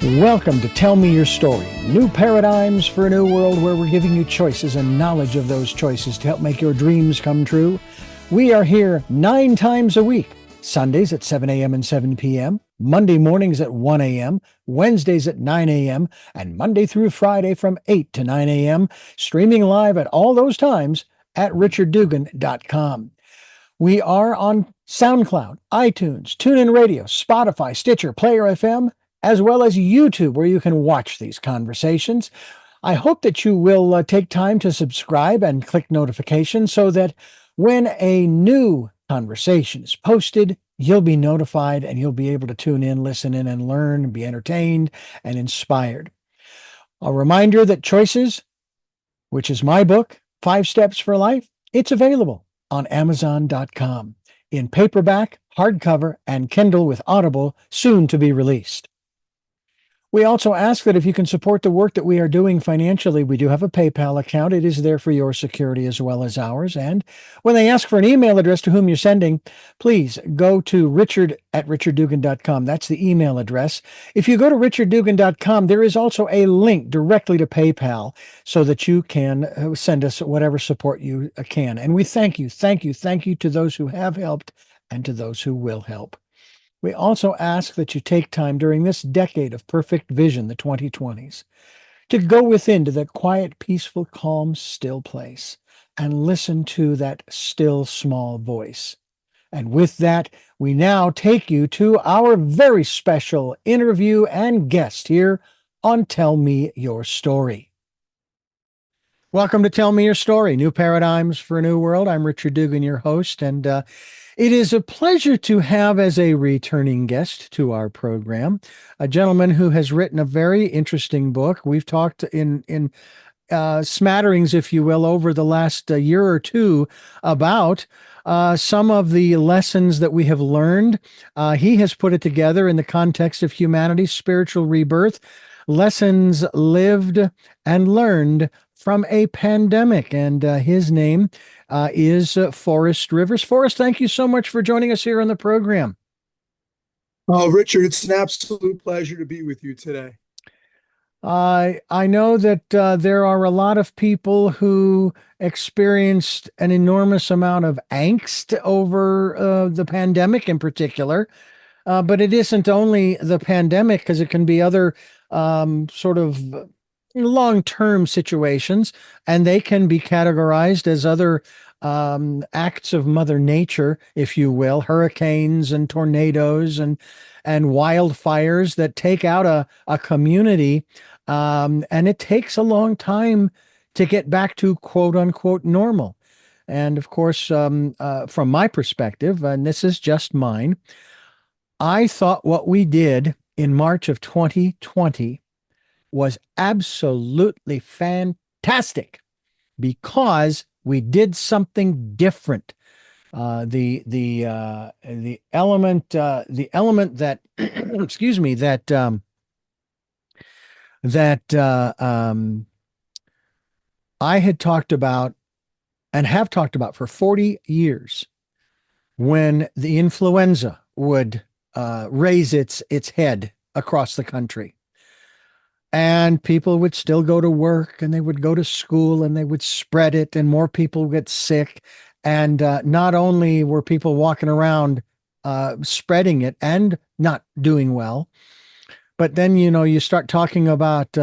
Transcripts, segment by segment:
Welcome to Tell Me Your Story, new paradigms for a new world where we're giving you choices and knowledge of those choices to help make your dreams come true. We are here 9 times a week, Sundays at 7 a.m. and 7 p.m., Monday mornings at 1 a.m., Wednesdays at 9 a.m., and Monday through Friday from 8 to 9 a.m., streaming live at all those times at richarddugan.com. We are on SoundCloud, iTunes, TuneIn Radio, Spotify, Stitcher, Player FM, as well as YouTube, where you can watch these conversations. I hope that you will take time to subscribe and click notifications so that when a new conversation is posted, you'll be notified and you'll be able to tune in, listen in, and learn, and be entertained and inspired. A reminder that Choices, which is my book, 5 Steps for Life, it's available on Amazon.com in paperback, hardcover, and Kindle with Audible, soon to be released. We also ask that if you can support the work that we are doing financially, we do have a PayPal account. It is there for your security as well as ours. And when they ask for an email address to whom you're sending, please go to richard@richarddugan.com. That's the email address. If you go to richarddugan.com, there is also a link directly to PayPal so that you can send us whatever support you can. And we thank you to those who have helped and to those who will help. We also ask that you take time during this decade of perfect vision, the 2020s, to go within to that quiet, peaceful, calm, still place and listen to that still, small voice. And with that, we now take you to our very special interview and guest here on Tell Me Your Story. Welcome to Tell Me Your Story, New Paradigms for a New World. I'm Richard Dugan, your host, and it is a pleasure to have as a returning guest to our program a gentleman who has written a very interesting book. We've talked in smatterings, if you will, over the last year or two about some of the lessons that we have learned. He has put it together in the context of humanity's spiritual rebirth, lessons lived and learned from a pandemic. And his name is Forrest Rivers. Forrest, thank you so much for joining us here on the program. Oh, Richard, it's an absolute pleasure to be with you today. I know that there are a lot of people who experienced an enormous amount of angst over the pandemic in particular, but it isn't only the pandemic, because it can be other sort of long-term situations, and they can be categorized as other acts of Mother Nature, if you will, hurricanes and tornadoes and wildfires that take out a community, and it takes a long time to get back to quote unquote normal. And of course, from my perspective, and this is just mine, I thought what we did in March of 2020 was absolutely fantastic because we did something different. The element that excuse me, that I had talked about and have talked about for 40 years, when the influenza would raise its head across the country. And people would still go to work and they would go to school and they would spread it, and more people would get sick. And not only were people walking around spreading it and not doing well, but then, you start talking about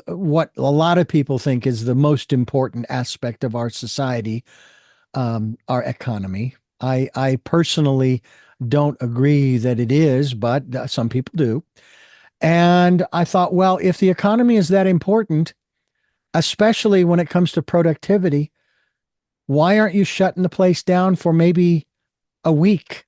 what a lot of people think is the most important aspect of our society, our economy. I personally don't agree that it is, but some people do. And I thought, well, if the economy is that important, especially when it comes to productivity, why aren't you shutting the place down for maybe a week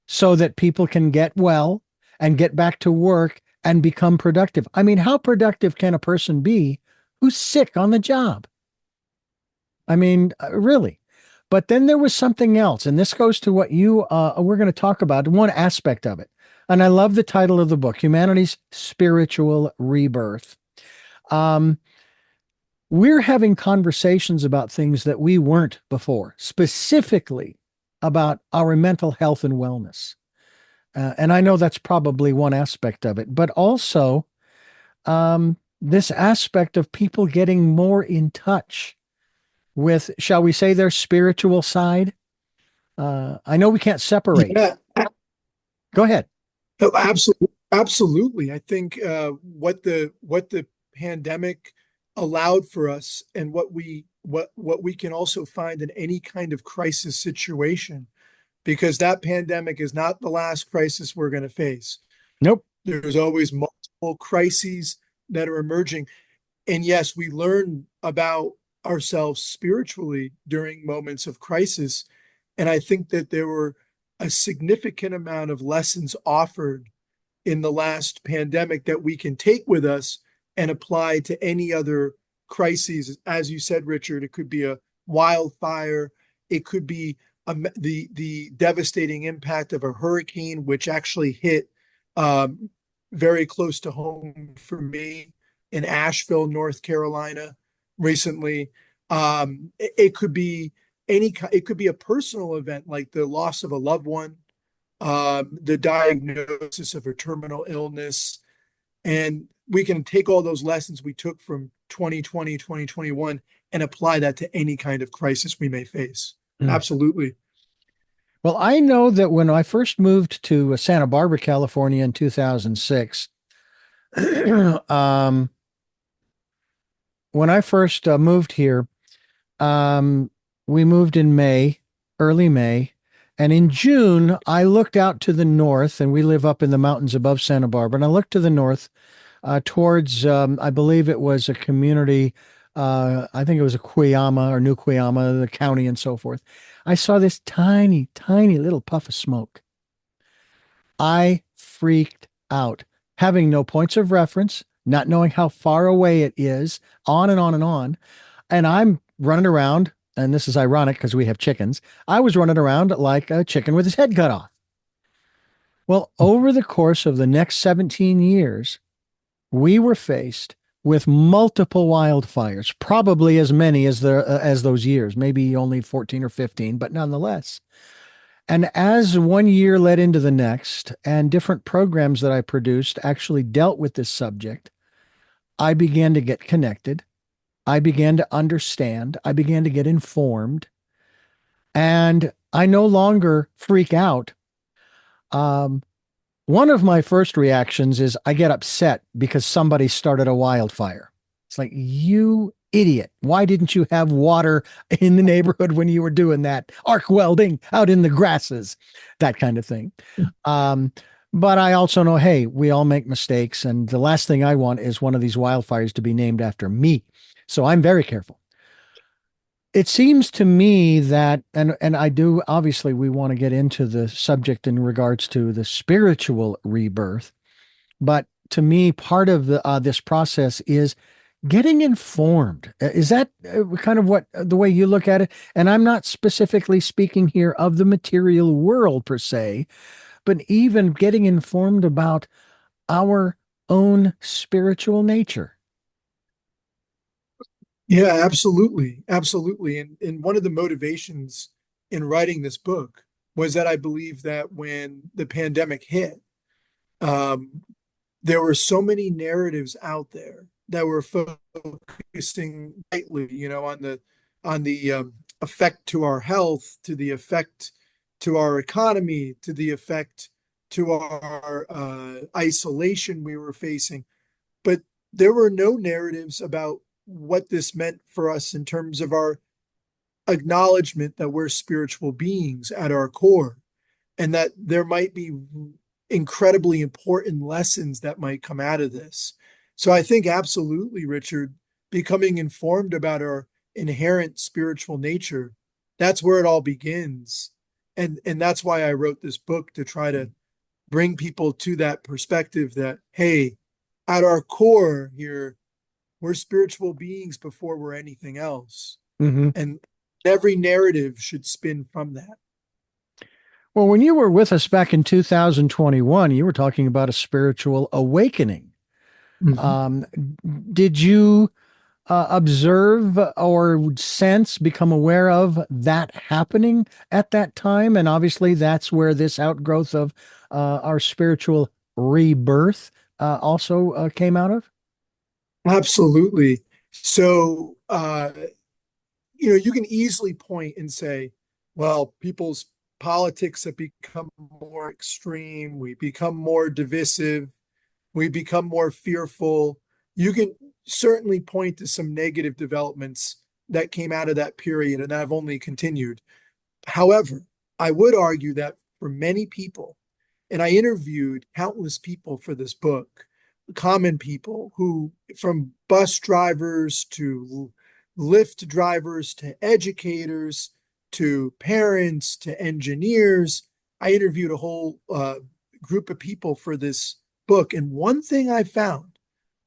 so that people can get well and get back to work and become productive? I mean, how productive can a person be who's sick on the job? I mean, really. But then there was something else, and this goes to what we're going to talk about, one aspect of it. And I love the title of the book, Humanity's Spiritual Rebirth. We're having conversations about things that we weren't before, specifically about our mental health and wellness. And I know that's probably one aspect of it, but also this aspect of people getting more in touch with, shall we say, their spiritual side. I know we can't separate. Yeah, Go ahead. absolutely, absolutely. I think what the pandemic allowed for us, and what we can also find in any kind of crisis situation, because that pandemic is not the last crisis we're going to face. Nope. There's always multiple crises that are emerging. And yes, we learn about ourselves spiritually during moments of crisis. And I think that there were a significant amount of lessons offered in the last pandemic that we can take with us and apply to any other crises. As you said, Richard, it could be a wildfire, it could be the devastating impact of a hurricane, which actually hit um, very close to home for me in Asheville, North Carolina, recently. It could be it could be a personal event like the loss of a loved one, the diagnosis of a terminal illness, and we can take all those lessons we took from 2020, 2021, and apply that to any kind of crisis we may face. Mm. Absolutely. Well, I know that when I first moved to Santa Barbara, California in 2006, um, when I first moved here, um, we moved in May, early May. And in June, I looked out to the north, and we live up in the mountains above Santa Barbara. And I looked to the north towards, I believe it was a community, I think it was a Cuyama or New Cuyama, the county and so forth. I saw this tiny, tiny little puff of smoke. I freaked out, having no points of reference, not knowing how far away it is, on and on and on. And I'm running around, and this is ironic because we have chickens. I was running around like a chicken with his head cut off. Well, over the course of the next 17 years, we were faced with multiple wildfires, probably as many as those years, maybe only 14 or 15, but nonetheless. And as one year led into the next, and different programs that I produced actually dealt with this subject, I began to get connected. I began to understand. I began to get informed. And I no longer freak out. Um, One of my first reactions is I get upset because somebody started a wildfire. It's like, you idiot. Why didn't you have water in the neighborhood when you were doing that? Arc welding out in the grasses, that kind of thing. Um, but I also know, hey, we all make mistakes. And the last thing I want is one of these wildfires to be named after me. So I'm very careful. It seems to me that, and I do, obviously, we want to get into the subject in regards to the spiritual rebirth, but to me, part of this process is getting informed. Is that kind of what the way you look at it? And I'm not specifically speaking here of the material world per se, but even getting informed about our own spiritual nature. Yeah, absolutely. Absolutely. And one of the motivations in writing this book was that I believe that when the pandemic hit, um, there were so many narratives out there that were focusing rightly, on the effect to our health, to the effect to our economy, to the effect to our isolation we were facing. But there were no narratives about what this meant for us in terms of our acknowledgement that we're spiritual beings at our core, and that there might be incredibly important lessons that might come out of this. So I think absolutely, Richard, becoming informed about our inherent spiritual nature, that's where it all begins. And that's why I wrote this book, to try to bring people to that perspective that, hey, at our core here, we're spiritual beings before we're anything else. Mhm. And every narrative should spin from that. Well, when you were with us back in 2021, you were talking about a spiritual awakening. Mhm. Um, did you observe or sense, become aware of that happening at that time? And obviously, that's where this outgrowth of our spiritual rebirth also came out of. Absolutely. So, you can easily point and say, well, people's politics have become more extreme. We become more divisive. We become more fearful. You can certainly point to some negative developments that came out of that period and have only continued. However, I would argue that for many people, and I interviewed countless people for this book, common people who, from bus drivers to Lyft drivers to educators to parents to engineers. I interviewed a whole group of people for this book. And one thing I found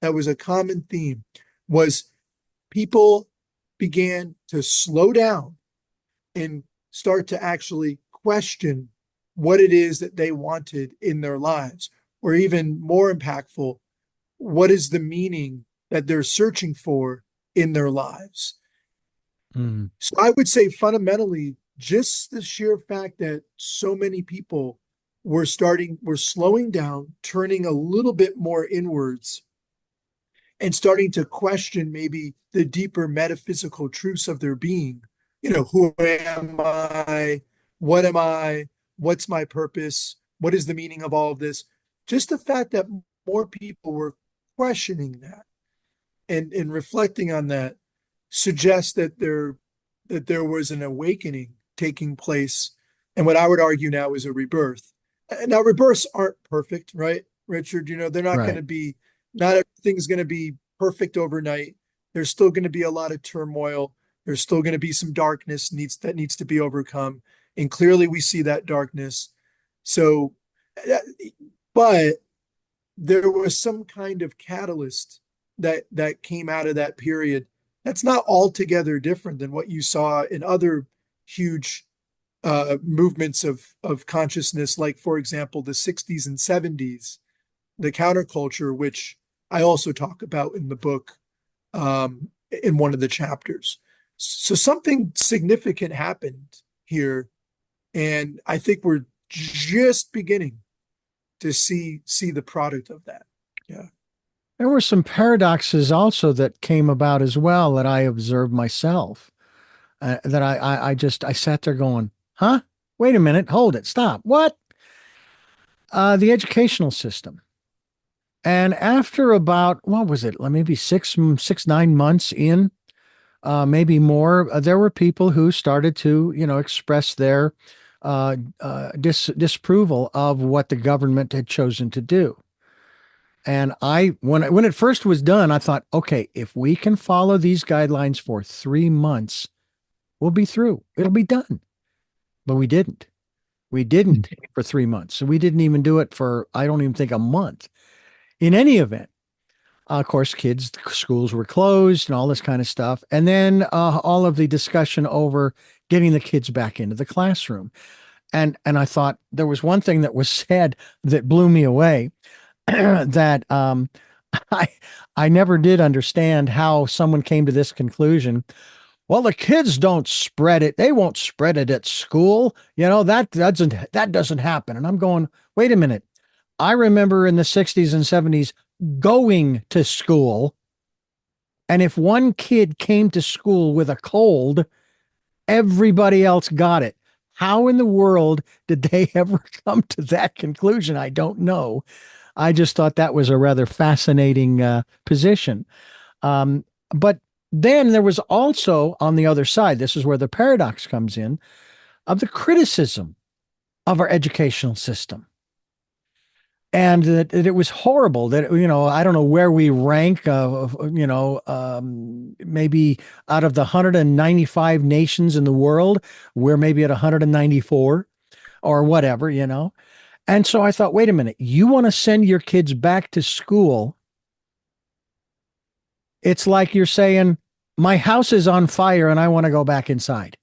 that was a common theme was people began to slow down and start to actually question what it is that they wanted in their lives, or even more impactful, what is the meaning that they're searching for in their lives. Mm. So I would say fundamentally, just the sheer fact that so many people were slowing down, turning a little bit more inwards, and starting to question maybe the deeper metaphysical truths of their being. Who am I? What am I? What's my purpose? What is the meaning of all of this? Just the fact that more people were questioning that and reflecting on that suggests that there was an awakening taking place, and what I would argue now is a rebirth. Now, rebirths aren't perfect, right, Richard? They're not going Right. to be, not everything's going to be perfect overnight. There's still going to be a lot of turmoil. There's still going to be some darkness needs to be overcome, and clearly we see that darkness. So, uh, but there was some kind of catalyst that came out of that period that's not altogether different than what you saw in other huge movements of consciousness, like, for example, the 60s and 70s, the counterculture, which I also talk about in the book, in one of the chapters. So something significant happened here, and I think we're just beginning to see the product of that. Yeah. There were some paradoxes also that came about as well that I observed myself. That I sat there going, huh? Wait a minute, hold it, stop. What? The educational system. And after about, what was it? Maybe 9 months in, maybe more, there were people who started to, express their disapproval of what the government had chosen to do. And when it first was done, I thought, okay, if we can follow these guidelines for 3 months, we'll be through. It'll be done. But we didn't. We didn't for 3 months. So we didn't even do it for, I don't even think, a month. In any event, of course, schools were closed and all this kind of stuff. And then all of the discussion over getting the kids back into the classroom. And I thought there was one thing that was said that blew me away that I I never did understand how someone came to this conclusion. Well, the kids don't spread it. They won't spread it at school. That doesn't happen. And I'm going, wait a minute. I remember in the 60s and 70s going to school. And if one kid came to school with a cold, everybody else got it. How in the world did they ever come to that conclusion? I don't know. I just thought that was a rather fascinating position. But then there was also on the other side, this is where the paradox comes in, of the criticism of our educational system. And that it was horrible that, I don't know where we rank, maybe out of the 195 nations in the world, we're maybe at 194 or whatever. And so I thought, wait a minute, you want to send your kids back to school? It's like you're saying, my house is on fire and I want to go back inside.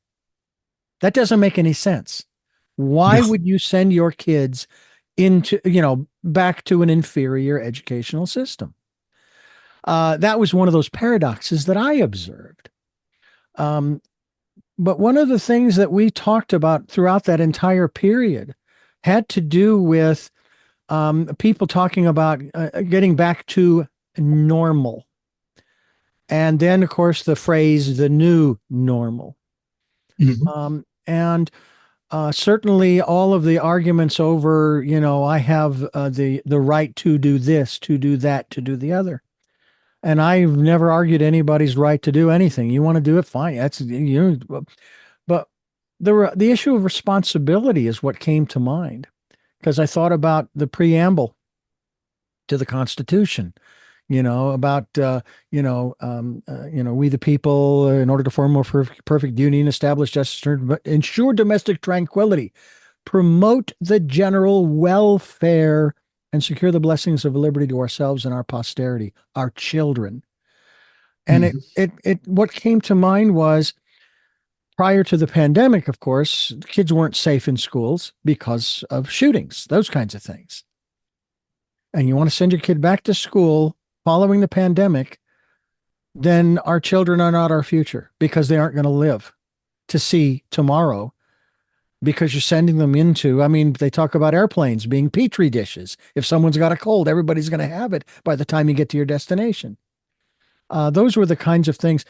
That doesn't make any sense. Why No. would you send your kids back to an inferior educational system? That was one of those paradoxes that I observed. Um, but one of the things that we talked about throughout that entire period had to do with people talking about getting back to normal. And then, of course, the phrase "the new normal." Mhm. And certainly, all of the arguments over, I have the right to do this, to do that, to do the other. And I've never argued anybody's right to do anything. You want to do it, fine. That's but the issue of responsibility is what came to mind because I thought about the preamble to the Constitution. About we the people, in order to form a more perfect union, establish justice, ensure domestic tranquility, promote the general welfare, and secure the blessings of liberty to ourselves and our posterity, our children. And Mhm. what came to mind was prior to the pandemic, of course, kids weren't safe in schools because of shootings, those kinds of things. And you want to send your kid back to school following the pandemic, then our children are not our future because they aren't going to live to see tomorrow because you're sending them into, I mean, they talk about airplanes being petri dishes. If someone's got a cold, everybody's going to have it by the time you get to your destination. Those were the kinds of things.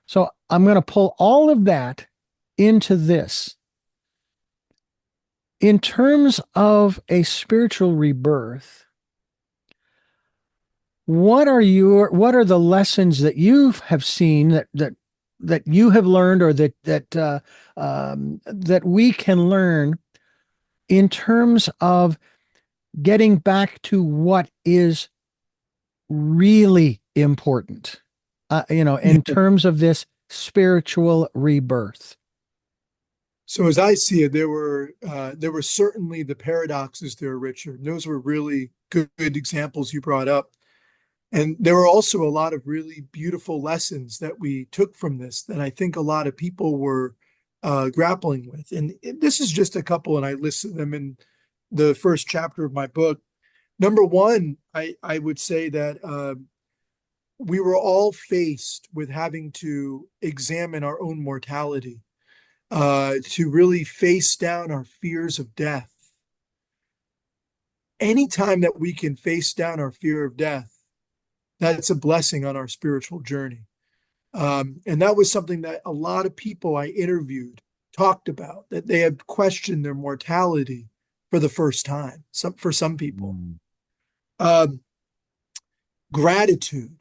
So I'm going to pull all of that into this. In terms of a spiritual rebirth, what are the lessons that you have seen that you have learned or that we can learn in terms of getting back to what is really important, in Yeah. terms of this spiritual rebirth? So as I see it, there were certainly the paradoxes there, Richard. And those were really good examples you brought up. And there were also a lot of really beautiful lessons that we took from this that I think a lot of people were grappling with. And this is just a couple, and I listed them in the first chapter of my book. Number one, I would say that we were all faced with having to examine our own mortality, to really face down our fears of death. Anytime that we can face down our fear of death, that's a blessing on our spiritual journey. And that was something that a lot of people I interviewed talked about, that they had questioned their mortality for the first time, for some people. Mm. Um, Gratitude.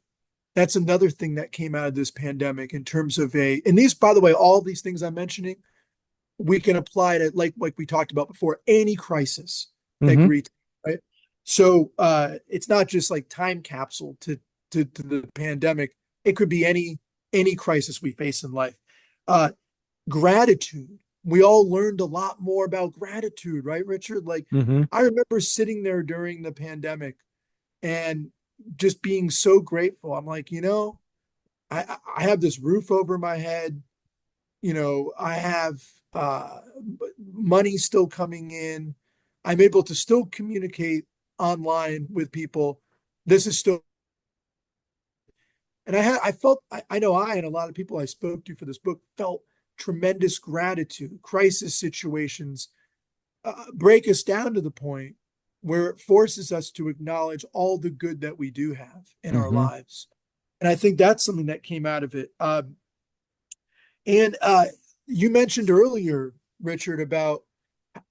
That's another thing that came out of this pandemic in terms of and these, by the way, all these things I'm mentioning, we can apply to like we talked about before, any crisis that Mm-hmm. greets, right? So it's not just like time capsule to the pandemic. It could be any crisis we face in life. Uh, Gratitude. We all learned a lot more about gratitude, right, Richard? Like Mm-hmm. I remember sitting there during the pandemic and just being so grateful. I'm like, I have this roof over my head. I have money still coming in. I'm able to still communicate online with people. This is still, and I felt, I know I and a lot of people I spoke to for this book felt tremendous gratitude. Crisis situations break us down to the point where it forces us to acknowledge all the good that we do have in our Mm-hmm. lives. And I think that's something that came out of it. And you mentioned earlier, Richard, about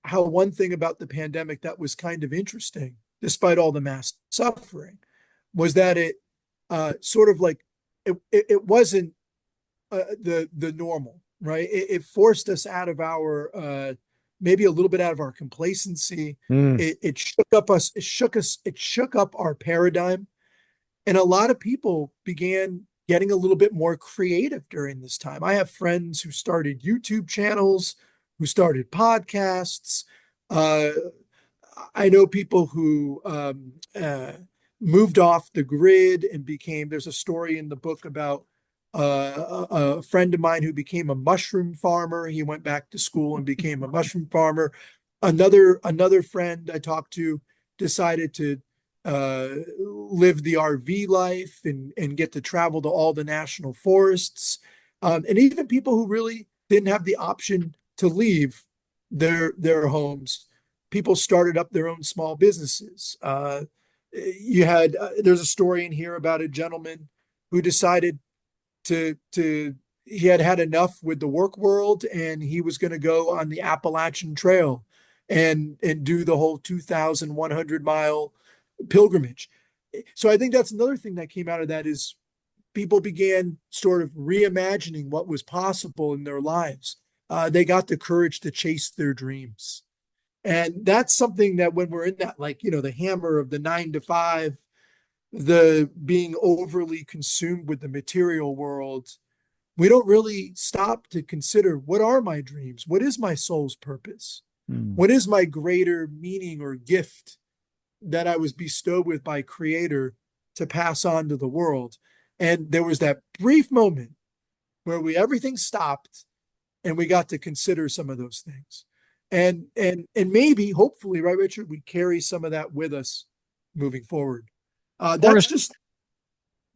how one thing about the pandemic that was kind of interesting, despite all the mass suffering, was that it sort of like it wasn't the normal, right? It forced us out of our maybe a little bit out of our complacency. Mm. It shook up us. It shook up our paradigm, and a lot of people began getting a little bit more creative during this time. I have friends who started YouTube channels, who started podcasts. Uh, I know people who moved off the grid and became, there's a story in the book about a friend of mine who became a mushroom farmer. He went back to school and became a mushroom farmer. Another friend I talked to decided to live the RV life and get to travel to all the national forests. And even people who really didn't have the option to leave their homes, people started up their own small businesses. There's a story in here about a gentleman who decided to he had had enough with the work world, and he was going to go on the Appalachian Trail and do the whole 2,100 mile pilgrimage. So I think that's another thing that came out of that is people began sort of reimagining what was possible in their lives. They got the courage to chase their dreams. And that's something that when we're in that, like, the hammer of the 9 to 5, the being overly consumed with the material world, we don't really stop to consider, what are my dreams? What is my soul's purpose? What is my greater meaning or gift that I was bestowed with by Creator to pass on to the world? And there was that brief moment where everything stopped and we got to consider some of those things. And maybe, hopefully, right, Richard, we carry some of that with us moving forward. That's Forrest, just,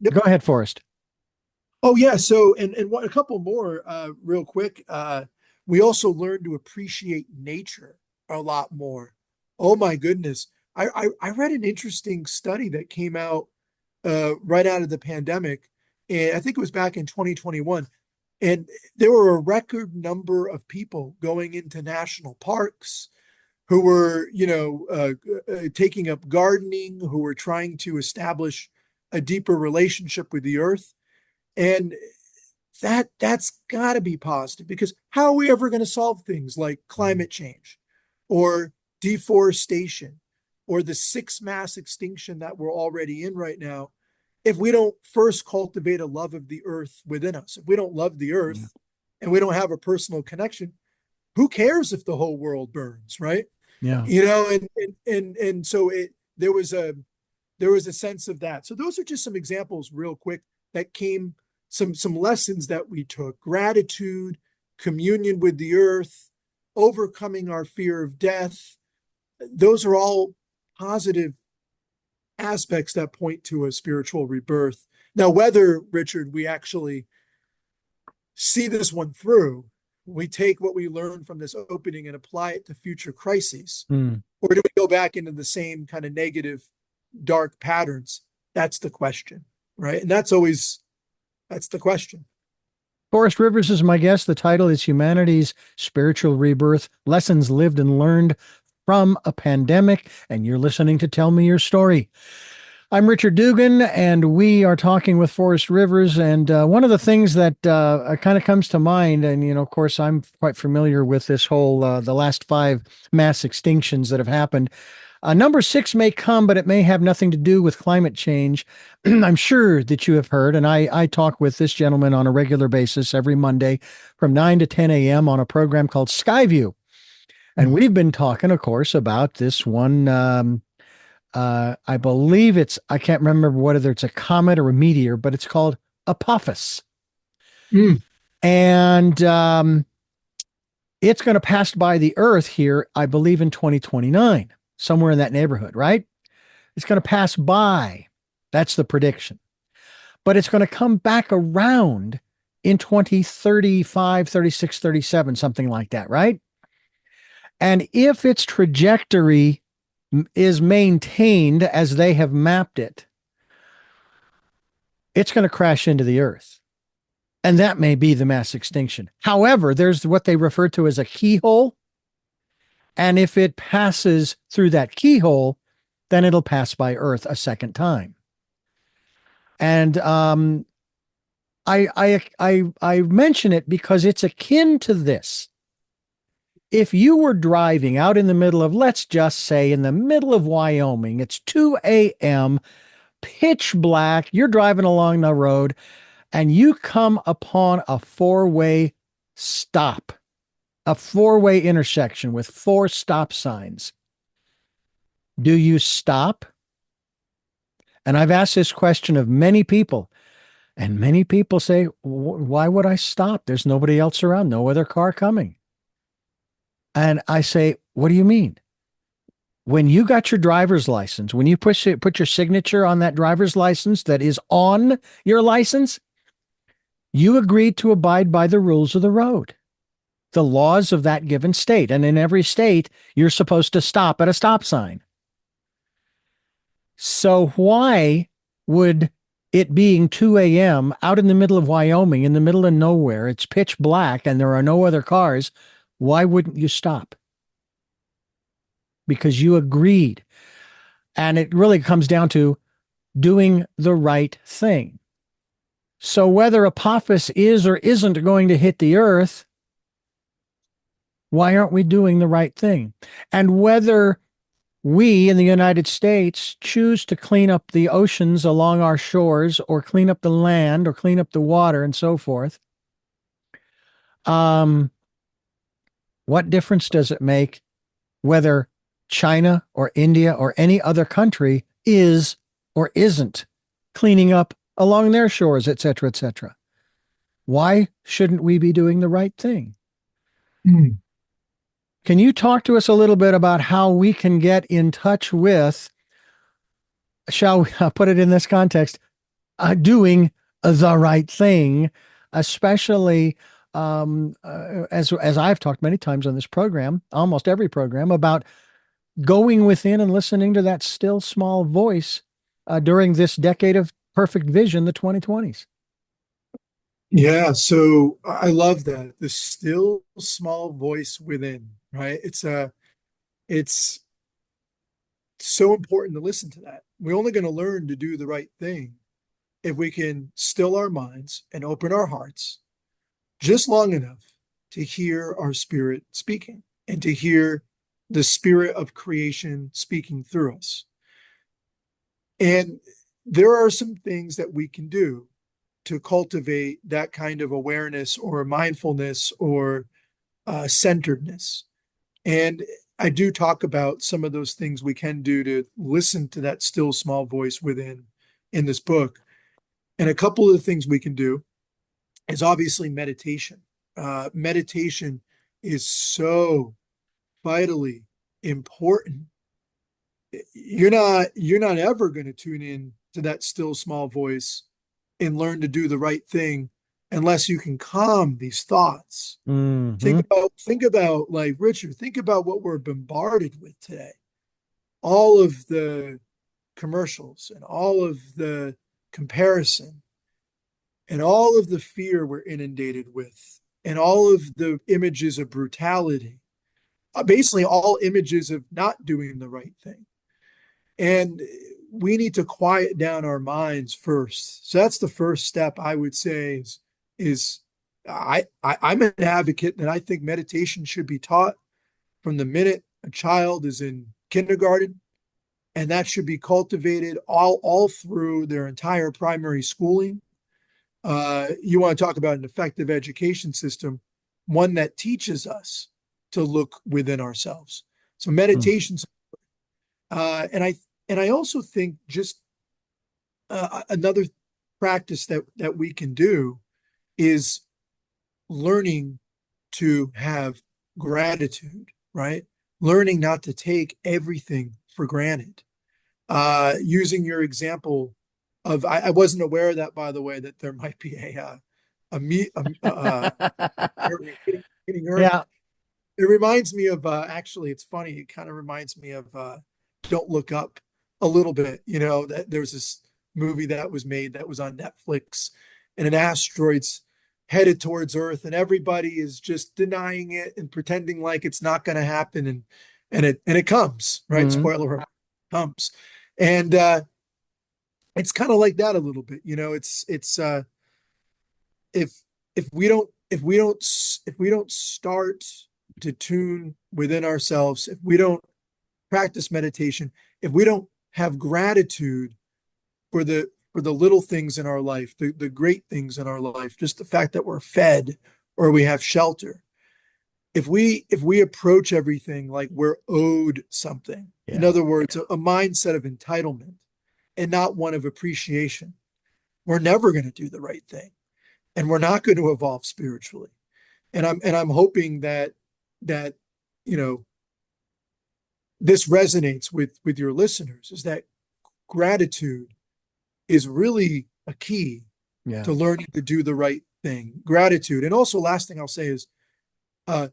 yep. go ahead, Forrest. Oh yeah. So, and a couple more, real quick. We also learned to appreciate nature a lot more. Oh my goodness. I read an interesting study that came out, right out of the pandemic. And I think it was back in 2021. And there were a record number of people going into national parks who were, taking up gardening, who were trying to establish a deeper relationship with the earth. And that's got to be positive, because how are we ever going to solve things like climate change or deforestation or the 6 mass extinction that we're already in right now if we don't first cultivate a love of the earth within us? If we don't love the earth and we don't have a personal connection, who cares if the whole world burns, right? Yeah. And so there was a sense of that. So those are just some examples real quick that came, some lessons that we took: gratitude, communion with the earth, overcoming our fear of death. Those are all positive aspects that point to a spiritual rebirth. Now, whether, Richard, we actually see this one through, we take what we learned from this opening and apply it to future crises, or do we go back into the same kind of negative, dark patterns? That's the question, right? And that's the question. Forrest Rivers is my guest. The title is Humanity's Spiritual Rebirth, Lessons Lived and Learned from a Pandemic. And you're listening to Tell Me Your Story. I'm Richard Dugan, and we are talking with Forrest Rivers. And one of the things that kind of comes to mind, and, of course, I'm quite familiar with this whole, the last 5 mass extinctions that have happened. Number 6 may come, but it may have nothing to do with climate change. I'm sure that you have heard, and I talk with this gentleman on a regular basis every Monday from 9 to 10 a.m. on a program called Skyview. And we've been talking, of course, about this one. I believe I can't remember whether it's a comet or a meteor, but it's called Apophis. And it's going to pass by the Earth here, I believe, in 2029. Somewhere in that neighborhood, right? It's going to pass by. That's the prediction. But it's going to come back around in 2035, 36, 37, something like that, right? And if its trajectory is maintained as they have mapped it, it's going to crash into the Earth. And that may be the mass extinction. However, there's what they refer to as a keyhole. And if it passes through that keyhole, then it'll pass by Earth a second time. And I mention it because it's akin to this. If you were driving out in the middle of, let's just say, in the middle of Wyoming, it's 2 a.m., pitch black, you're driving along the road, and you come upon a 4-way stop. A 4-way intersection with 4 stop signs. Do you stop? And I've asked this question of many people, and many people say, why would I stop? There's nobody else around, no other car coming. And I say, what do you mean? When you got your driver's license, when you put your signature on that driver's license that is on your license, you agreed to abide by the rules of the road, the laws of that given state. And in every state, you're supposed to stop at a stop sign. So why would it being 2 a.m. out in the middle of Wyoming, in the middle of nowhere, it's pitch black and there are no other cars, why wouldn't you stop? Because you agreed. And it really comes down to doing the right thing. So whether Apophis is or isn't going to hit the earth, why aren't we doing the right thing? And whether we in the United States choose to clean up the oceans along our shores or clean up the land or clean up the water and so forth, um, what difference does it make whether China or India or any other country is or isn't cleaning up along their shores, et cetera, et cetera? Why shouldn't we be doing the right thing? Mm. Can you talk to us a little bit about how we can get in touch with, shall we put it in this context, doing the right thing, especially as I've talked many times on this program, almost every program, about going within and listening to that still small voice during this decade of perfect vision, the 2020s. Yeah, so I love that. The still small voice within, right? It's so important to listen to that. We're only going to learn to do the right thing if we can still our minds and open our hearts just long enough to hear our spirit speaking and to hear the spirit of creation speaking through us. And there are some things that we can do to cultivate that kind of awareness or mindfulness or centeredness. And I do talk about some of those things we can do to listen to that still small voice within in this book. And a couple of the things we can do is obviously meditation. Meditation is so vitally important. You're not ever going to tune in to that still small voice and learn to do the right thing unless you can calm these thoughts. Mm-hmm. Think about like Richard, think about what we're bombarded with today. All of the commercials and all of the comparison and all of the fear we're inundated with and all of the images of brutality, basically all images of not doing the right thing. And we need to quiet down our minds first. So that's the first step I would say is I'm an advocate that I think meditation should be taught from the minute a child is in kindergarten, and that should be cultivated all through their entire primary schooling. You want to talk about an effective education system, one that teaches us to look within ourselves. So meditation's and I also think just another practice that we can do is learning to have gratitude, right? Learning not to take everything for granted. Using your example of, I wasn't aware of that, by the way, that there might be a meet hitting Earth. Yeah. It reminds me of actually, it's funny. It kind of reminds me of Don't Look Up a little bit. You know, that there's this movie that was made that was on Netflix, and an asteroid's headed towards Earth, and everybody is just denying it and pretending like it's not going to happen, and it comes, right? Mm-hmm. Spoiler alert, comes, and it's kind of like that a little bit. You know, it's if if we don't start to tune within ourselves, if we don't practice meditation, if we don't have gratitude for the little things in our life, the great things in our life, just the fact that we're fed or we have shelter. If we approach everything like we're owed something, in Yeah. other words, a mindset of entitlement and not one of appreciation, we're never going to do the right thing, and we're not going to evolve spiritually. And I'm hoping that you know this resonates with your listeners, is that gratitude is really a key Yeah. to learning to do the right thing. Gratitude. And also, last thing I'll say is uh,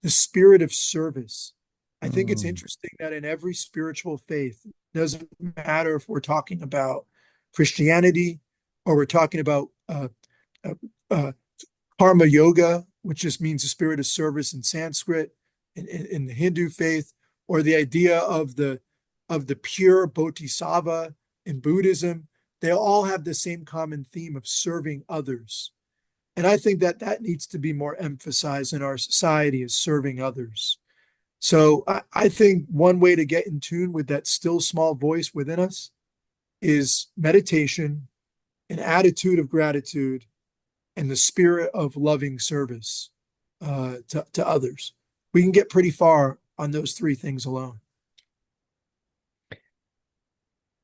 the spirit of service. I think it's Mm. interesting that in every spiritual faith, doesn't matter if we're talking about Christianity, or we're talking about uh, uh, karma yoga, which just means the spirit of service in Sanskrit, in the Hindu faith, or the idea of the pure bodhisattva in Buddhism. They all have the same common theme of serving others. And I think that that needs to be more emphasized in our society, is serving others. So I think one way to get in tune with that still small voice within us is meditation, an attitude of gratitude, and the spirit of loving service to others. We can get pretty far on those three things alone.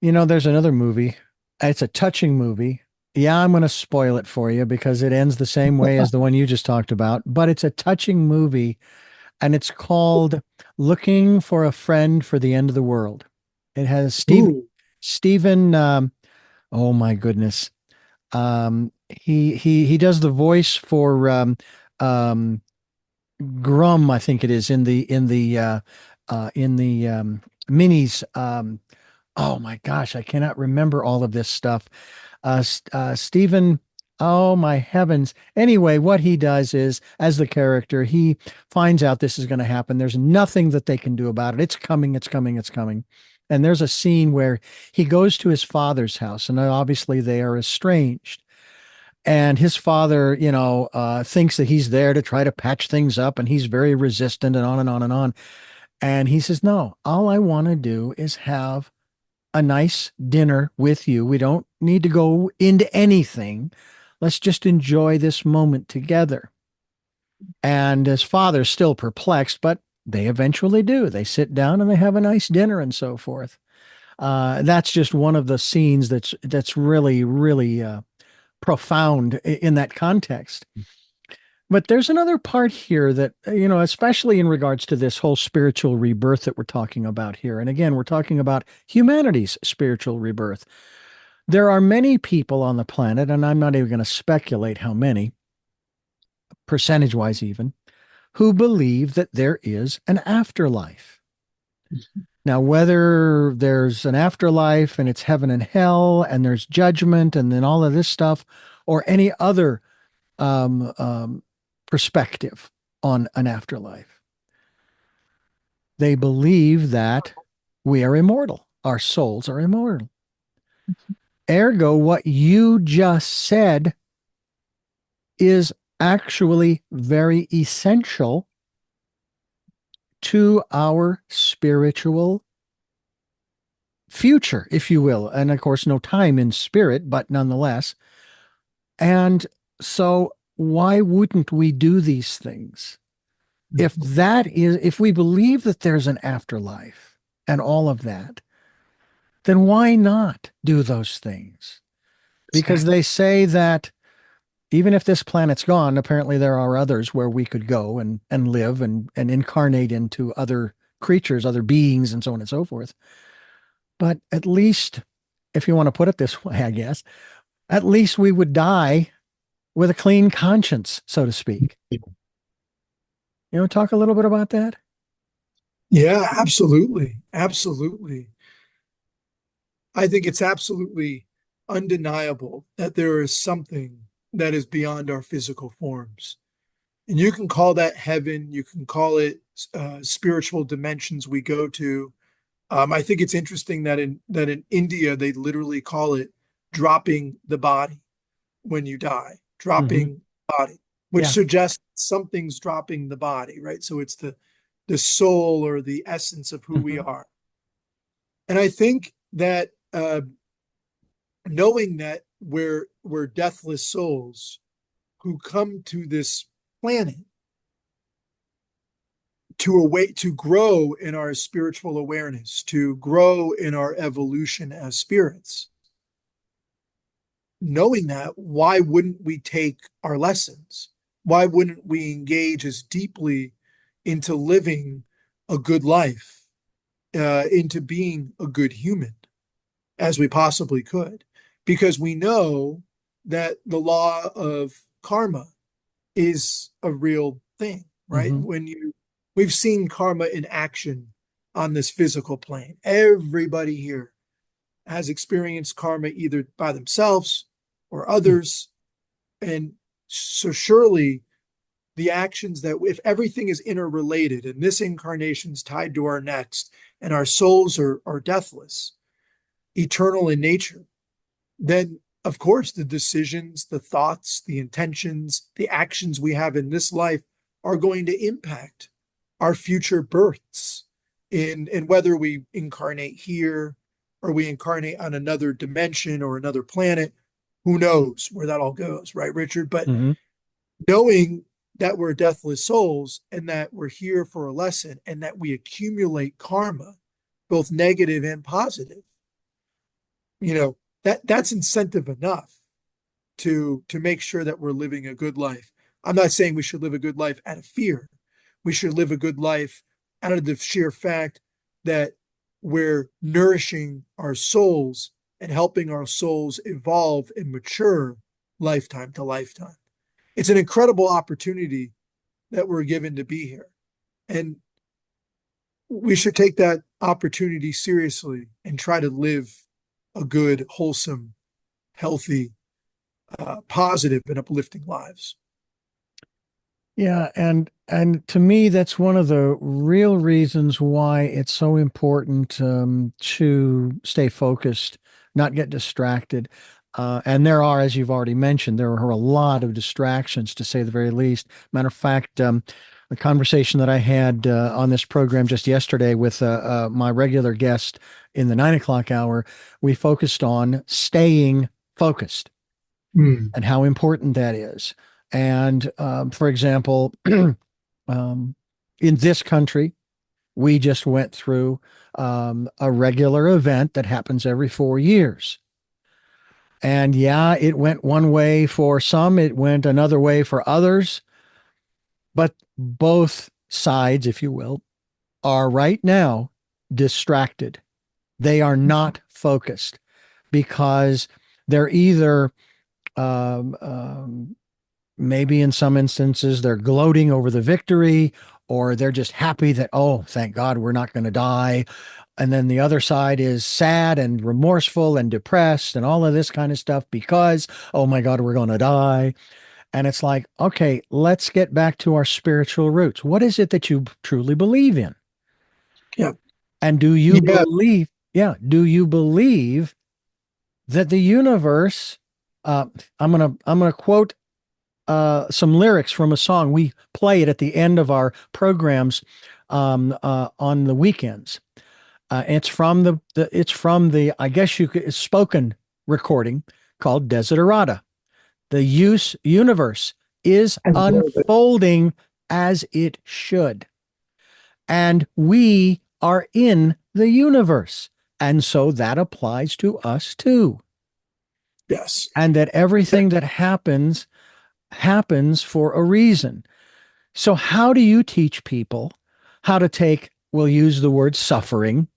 There's another movie. It's a touching movie. Yeah, I'm going to spoil it for you because it ends the same way as the one you just talked about, but it's a touching movie and it's called Looking for a Friend for the End of the World. It has Ooh, Stephen, oh my goodness. He does the voice for um, Grum, I think it is in the minis. Oh my gosh, I cannot remember all of this stuff. Stephen, oh my heavens. Anyway, what he does is, as the character, he finds out this is going to happen. There's nothing that they can do about it. It's coming, it's coming, it's coming. And there's a scene where he goes to his father's house, and obviously they are estranged. And his father, thinks that he's there to try to patch things up, and he's very resistant and on and on and on. And he says, no, all I want to do is have a nice dinner with you. We don't need to go into anything. Let's just enjoy this moment together. And his father's still perplexed, but they eventually do. They sit down and they have a nice dinner and so forth. That's just one of the scenes that's really, really profound in that context. But there's another part here that, especially in regards to this whole spiritual rebirth that we're talking about here. And again, we're talking about humanity's spiritual rebirth. There are many people on the planet, and I'm not even going to speculate how many, percentage wise even, who believe that there is an afterlife. Now, whether there's an afterlife and it's heaven and hell and there's judgment and then all of this stuff, or any other um, um, perspective on an afterlife. They believe that we are immortal, our souls are immortal. Ergo, what you just said is actually very essential to our spiritual future, if you will. And of course, no time in spirit, but nonetheless. And so, why wouldn't we do these things? If we believe that there's an afterlife and all of that, then why not do those things? Because they say that even if this planet's gone, apparently there are others where we could go and live and incarnate into other creatures, other beings, and so on and so forth. But at least, if you want to put it this way, I guess, at least we would die with a clean conscience, so to speak. Talk a little bit about that? yeah, absolutely. Absolutely. I think it's absolutely undeniable that there is something that is beyond our physical forms. And you can call that heaven, you can call it spiritual dimensions we go to. I think it's interesting that in India they literally call it dropping the body when you die, Mm-hmm. dropping body, which Yeah. suggests something's dropping the body, right? So it's the soul or the essence of who we Mm-hmm. are. And I think that knowing that we're deathless souls who come to this planet to grow in our spiritual awareness, to grow in our evolution as spirits. Knowing that, why wouldn't we take our lessons? Why wouldn't we engage as deeply into living a good life, into being a good human as we possibly could? Because we know that the law of karma is a real thing, right? Mm-hmm. We've seen karma in action on this physical plane. Everybody here has experienced karma either by themselves or others. And so surely the actions that, if everything is interrelated and this incarnation is tied to our next, and our souls are deathless, eternal in nature, then of course the decisions, the thoughts, the intentions, the actions we have in this life are going to impact our future births in whether we incarnate here or we incarnate on another dimension or another planet. Who knows where that all goes, right, Richard? But Mm-hmm. knowing that we're deathless souls and that we're here for a lesson and that we accumulate karma, both negative and positive, that's incentive enough to make sure that we're living a good life. I'm not saying we should live a good life out of fear. We should live a good life out of the sheer fact that we're nourishing our souls and helping our souls evolve and mature lifetime to lifetime. It's an incredible opportunity that we're given to be here. And we should take that opportunity seriously and try to live a good, wholesome, healthy, positive, and uplifting lives. Yeah, and to me, that's one of the real reasons why it's so important to stay focused, not get distracted. And there are, as you've already mentioned, there are a lot of distractions, to say the very least. Matter of fact, the conversation that I had on this program just yesterday with my regular guest in the 9 o'clock hour, we focused on staying focused Mm. and how important that is. And for example, in this country, we just went through a regular event that happens every 4 years. And yeah, it went one way for some, it went another way for others. But both sides, if you will, are right now distracted. They are not focused because they're either maybe in some instances they're gloating over the victory, or they're just happy that, oh, thank God we're not going to die. And then the other side is sad and remorseful and depressed and all of this kind of stuff because, oh my God, we're going to die. And it's like, okay, let's get back to our spiritual roots. What is it that you truly believe in? Yeah. And do you Yeah. believe, yeah, do you believe that the universe, uh, I'm gonna quote some lyrics from a song. We play it at the end of our programs on the weekends. It's from the I guess you could, it's spoken recording called Desiderata. The universe is I love it. unfolding as it should, and we are in the universe, and so that applies to us too. Yes. And that everything that happens for a reason. So, how do you teach people how to take, we'll use the word suffering,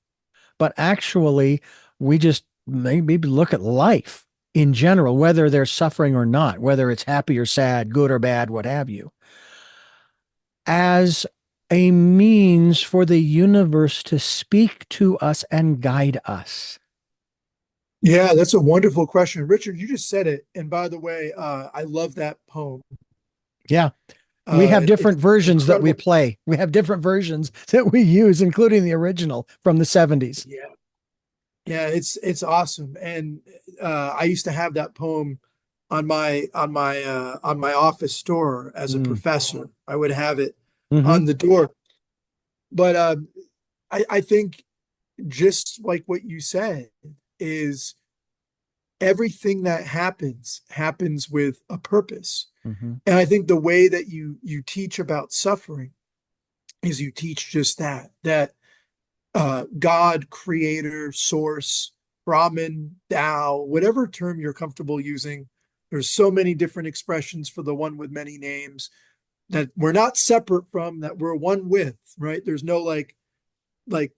but actually, we just maybe look at life in general, whether they're suffering or not, whether it's happy or sad, good or bad, what have you, as a means for the universe to speak to us and guide us? Yeah, that's a wonderful question. Richard, you just said it. And by the way, I love that poem. Yeah. We have It's different versions that we incredible. play. We have different versions that we use, including the original from the 70s. Yeah. Yeah, it's awesome. And I used to have that poem on my office door as a Mm. professor. I would have it Hmm. on the door. But I think just like what you said is everything that happens with a purpose. Hmm. And I think the way that you teach about suffering is you teach just that God, creator, source, Brahman, Tao, whatever term you're comfortable using. There's so many different expressions for the one with many names that we're not separate from, that we're one with, right? There's no like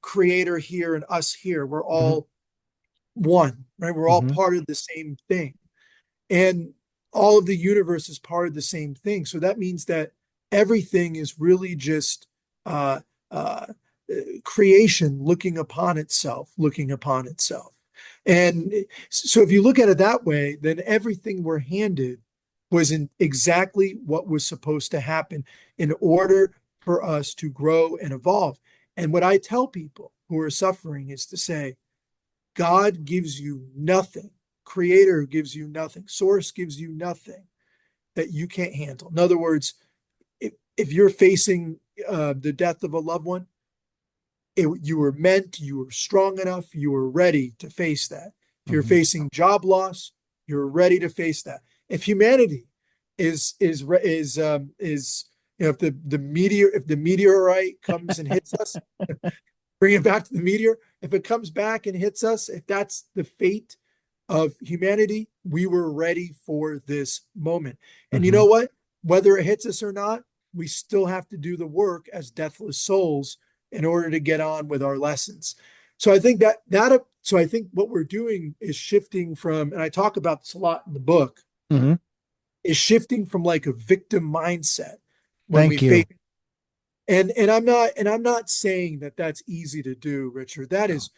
creator here and us here. We're Hmm. all one, right? We're all Hmm. part of the same thing. And all of the universe is part of the same thing. So that means that everything is really just uh, uh, creation looking upon itself, looking upon itself. And so if you look at it that way, then everything we're handed was in exactly what was supposed to happen in order for us to grow and evolve. And what I tell people who are suffering is to say, God gives you nothing. Creator gives you nothing. Source gives you nothing that you can't handle. In other words, if you're facing the death of a loved one, you were meant, you were strong enough, you were ready to face that. If you're Mhm. facing job loss, you're ready to face that. If humanity is if the meteorite comes and hits us, bring it back to the meteor. If it comes back and hits us, if that's the fate of humanity, we were ready for this moment. And you know Mhm. what? Whether it hits us or not, we still have to do the work as deathless souls in order to get on with our lessons. So I think so I think what we're doing is shifting from, and I talk about this a lot in the book, Mhm. is shifting from like a victim mindset when we Thank face. you. And I'm not saying that that's easy to do, Richard. That No. is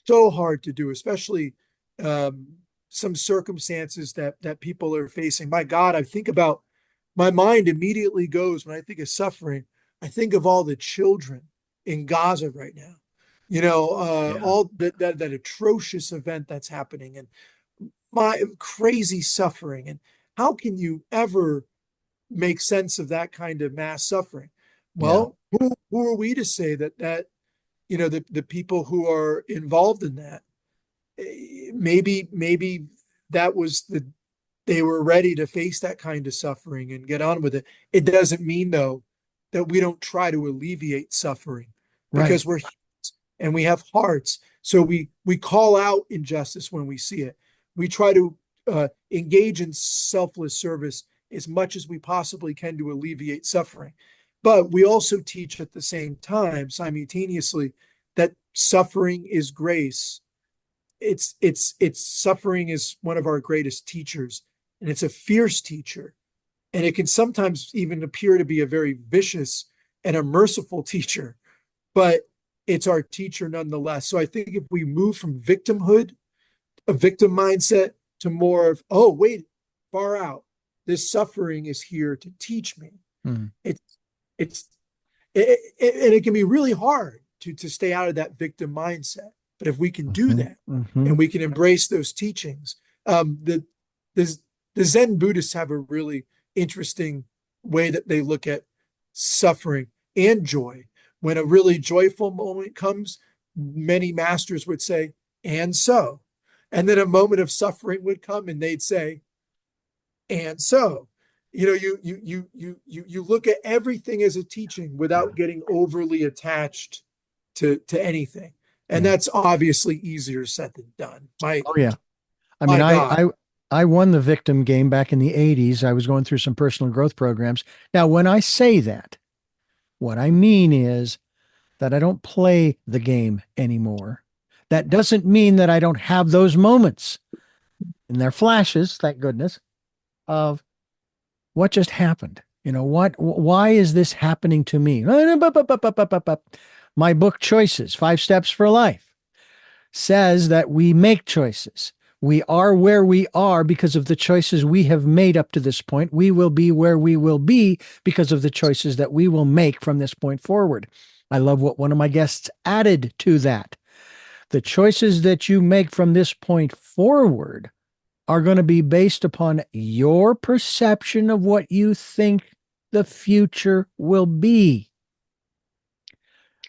so hard to do, especially um, some circumstances that people are facing. My God, I think about my mind immediately goes when I think of suffering. I think of all the children in Gaza right now. Yeah. All that atrocious event that's happening and my crazy suffering. And how can you ever make sense of that kind of mass suffering? Yeah. Well, who are we to say that the people who are involved in that, maybe that was they were ready to face that kind of suffering and get on with it. It doesn't mean though that we don't try to alleviate suffering Right. because we're humans and we have hearts. So we call out injustice when we see it. We try to engage in selfless service as much as we possibly can to alleviate suffering. But we also teach at the same time, simultaneously, that suffering is grace. It's suffering is one of our greatest teachers, and it's a fierce teacher, and it can sometimes even appear to be a very vicious and a merciful teacher, but it's our teacher nonetheless. So I think if we move from victimhood, a victim mindset, to more of, oh wait, far out, this suffering is here to teach me. Mhm. It's it's and it can be really hard to stay out of that victim mindset. But if we can do Mhm. that and Mhm. we can embrace those teachings, the the Zen Buddhists have a really interesting way that they look at suffering and joy. When a really joyful moment comes, many masters would say, and so. And then a moment of suffering would come and they'd say, and so, you look at everything as a teaching without getting overly attached to anything. And Yeah. that's obviously easier said than done. My Oh yeah. I mean, my I, God. I I won the victim game back in the 80s. I was going through some personal growth programs. Now, when I say that, what I mean is that I don't play the game anymore. That doesn't mean that I don't have those moments. And they're flashes, thank goodness, of what just happened. Why is this happening to me? My book, Choices, 5 Steps for Life, says that we make choices. We are where we are because of the choices we have made up to this point. We will be where we will be because of the choices that we will make from this point forward. I love what one of my guests added to that. The choices that you make from this point forward are going to be based upon your perception of what you think the future will be.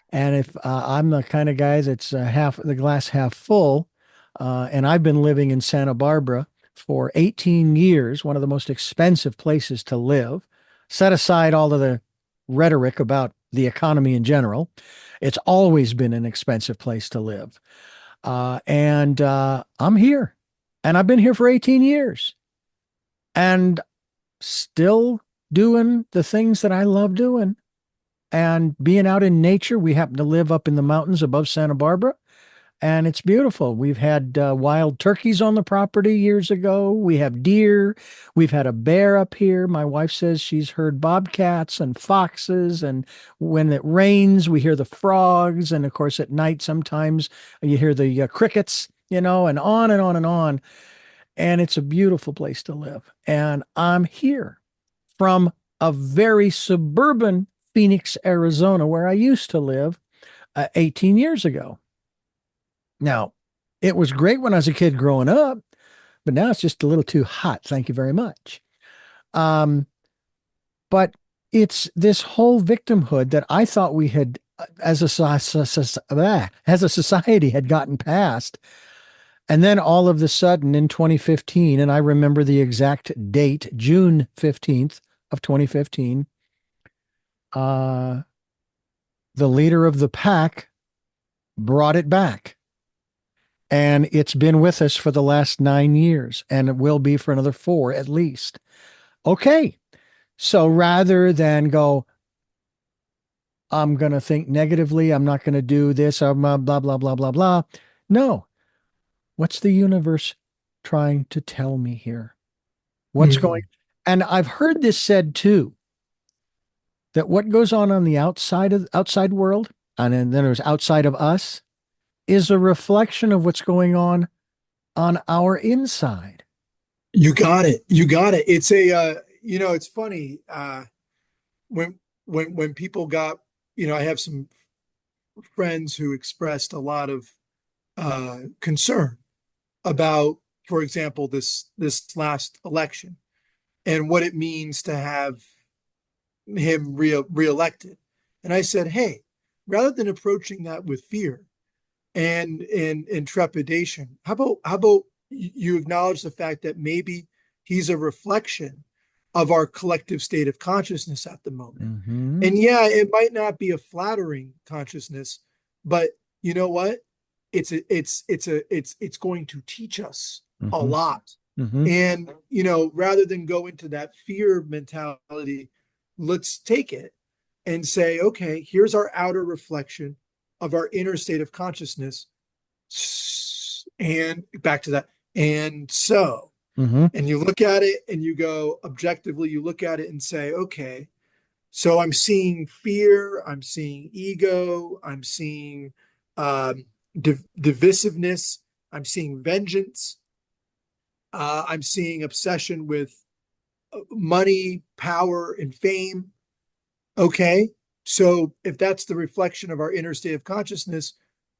And if I'm the kind of guy that's half the glass half full, and I've been living in Santa Barbara for 18 years, one of the most expensive places to live, set aside all of the rhetoric about the economy in general, it's always been an expensive place to live. And I'm here, and I've been here for 18 years and still doing the things that I love doing and being out in nature. We happen to live up in the mountains above Santa Barbara, and it's beautiful. We've had wild turkeys on the property years ago. We have deer. We've had a bear up here. My wife says she's heard bobcats and foxes. And when it rains, we hear the frogs. And of course, at night, sometimes you hear the crickets. and on and on and on. And it's a beautiful place to live. And I'm here from a very suburban Phoenix, Arizona, where I used to live 18 years ago. Now, it was great when I was a kid growing up, but now it's just a little too hot. Thank you very much. Um, but it's this whole victimhood that I thought we had, as a society, had gotten past. And then all of the sudden in 2015, and I remember the exact date, June 15th of 2015, uh, the leader of the pack brought it back. And it's been with us for the last 9 years, and it will be for another 4 at least. Okay. So rather than go, I'm going to think negatively, I'm not going to do this, blah, blah, blah, blah, blah, blah. No. What's the universe trying to tell me here? What's going? Mm. And I've heard this said too, that what goes on the outside world, and then there's outside of us, is a reflection of what's going on our inside. You got it. You got it. It's it's funny, when when people got, I have some friends who expressed a lot of concern about, for example, this last election and what it means to have him reelected. And I said, hey, rather than approaching that with fear and trepidation, how about you acknowledge the fact that maybe he's a reflection of our collective state of consciousness at the moment. Mm-hmm. And yeah, it might not be a flattering consciousness, but you know what? It's going to teach us a Mm-hmm. lot. Mm-hmm. And rather than go into that fear mentality, let's take it and say, okay, here's our outer reflection of our inner state of consciousness. And back to that. And so, Mm-hmm. and you look at it and you go objectively, you look at it and say, okay, so I'm seeing fear, I'm seeing ego, I'm seeing divisiveness, I'm seeing vengeance, I'm seeing obsession with money, power, and fame. Okay, so if that's the reflection of our inner state of consciousness,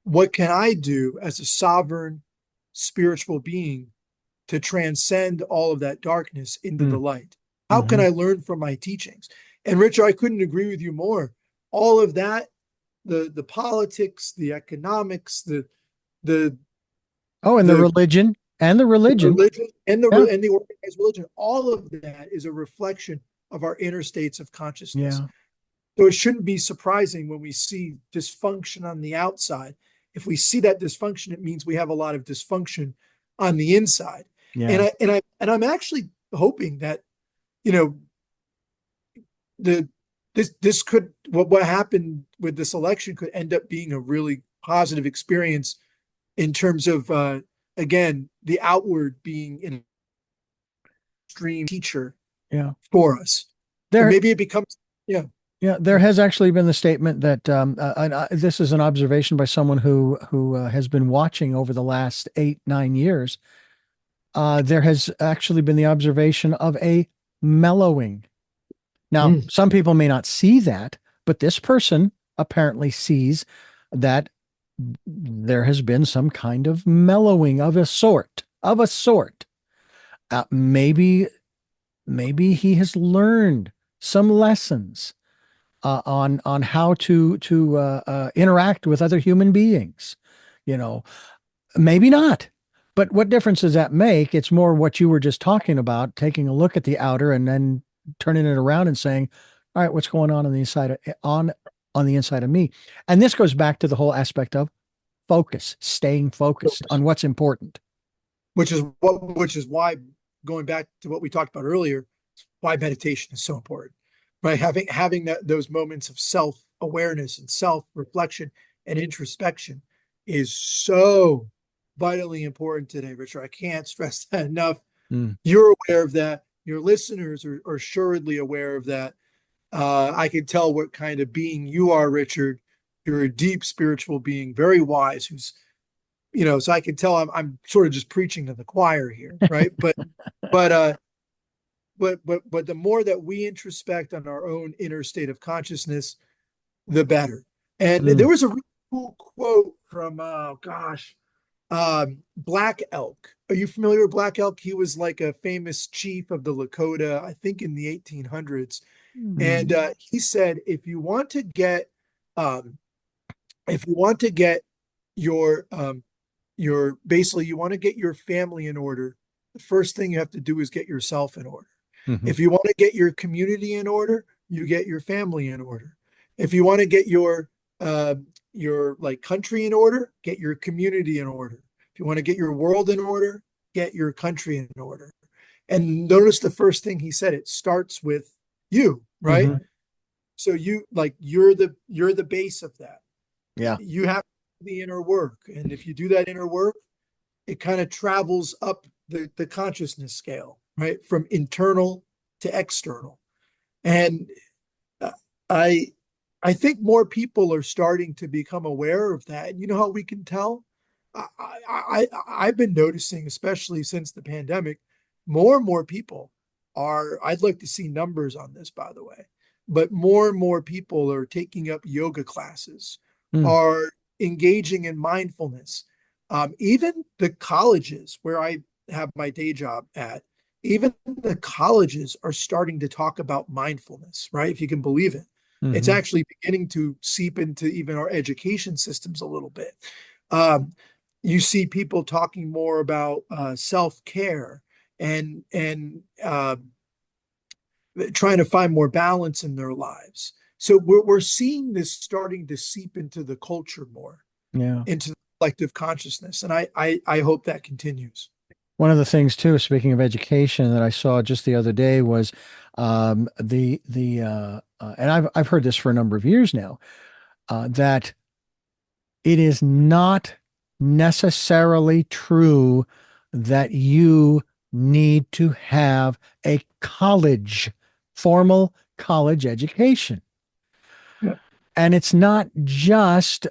what can I do as a sovereign spiritual being to transcend all of that darkness into the light? How can Mm-hmm. I learn from my teachings? And Richard, I couldn't agree with you more. All of that, the politics, the economics, the Oh, and the the religion and the religion. religion and Yeah. the organized religion, all of that is a reflection of our inner states of consciousness. Yeah. So it shouldn't be surprising when we see dysfunction on the outside. If we see that dysfunction, it means we have a lot of dysfunction on the inside. And Yeah. I'm actually hoping that, you know, the this could, what happened with this election could end up being a really positive experience in terms of again, the outward being an extreme teacher Yeah. for us. And There, maybe it becomes, yeah. yeah, there has actually been the statement that this is an observation by someone who has been watching over the last 8, 9 years. There has actually been the observation of a mellowing. Now, Mm. some people may not see that, but this person apparently sees that there has been some kind of mellowing of a sort, of a sort. Maybe he has learned some lessons on how to interact with other human beings. You know, maybe not. But what difference does that make? It's more what you were just talking about, taking a look at the outer and then turning it around and saying, "All right, what's going on the inside on the inside of me?" And this goes back to the whole aspect of focus, staying focused on what's important. Which is why, going back to what we talked about earlier, why meditation is so important, right? Having those moments of self-awareness and self-reflection and introspection is so vitally important today, Richard. I can't stress that enough. Mm. You're aware of that. Your listeners are assuredly aware of that. I can tell what kind of being you are, Richard. You're a deep spiritual being, very wise, who's so I can tell I'm sort of just preaching to the choir here, right? But but the more that we introspect on our own inner state of consciousness, the better. And there Mm. was a really cool quote from Black Elk. Are you familiar with Black Elk? He was like a famous chief of the Lakota, I think in the 1800s. And he said, um, if you want to get your basically you want to get your family in order, the first thing you have to do is get yourself in order. Mhm. If you want to get your community in order, you get your family in order. If you want to get your like country in order, get your community in order. If you want to get your world in order, get your country in order. And notice the first thing he said, it starts with you, right? Mhm. So you're the base of that. Yeah. You have the inner work. And if you do that inner work, it kind of travels up the consciousness scale, right? From internal to external. And uh, I I think more people are starting to become aware of that. And you know how we can tell? I've been noticing, especially since the pandemic, more and more people I'd like to see numbers on this, by the way, but more and more people are taking up yoga classes, Mm. are engaging in mindfulness. Even the colleges where I have my day job at, even the colleges are starting to talk about mindfulness, right? If you can believe it. It's Mhm. actually beginning to seep into even our education systems a little bit. Um, you see people talking more about self-care and trying to find more balance in their lives. So we're seeing this starting to seep into the culture more, Yeah. into the collective consciousness, and I hope that continues. One of the things too, speaking of education, that I saw just the other day was and I've heard this for a number of years now, that it is not necessarily true that you need to have a formal college education. Yeah. And it's not just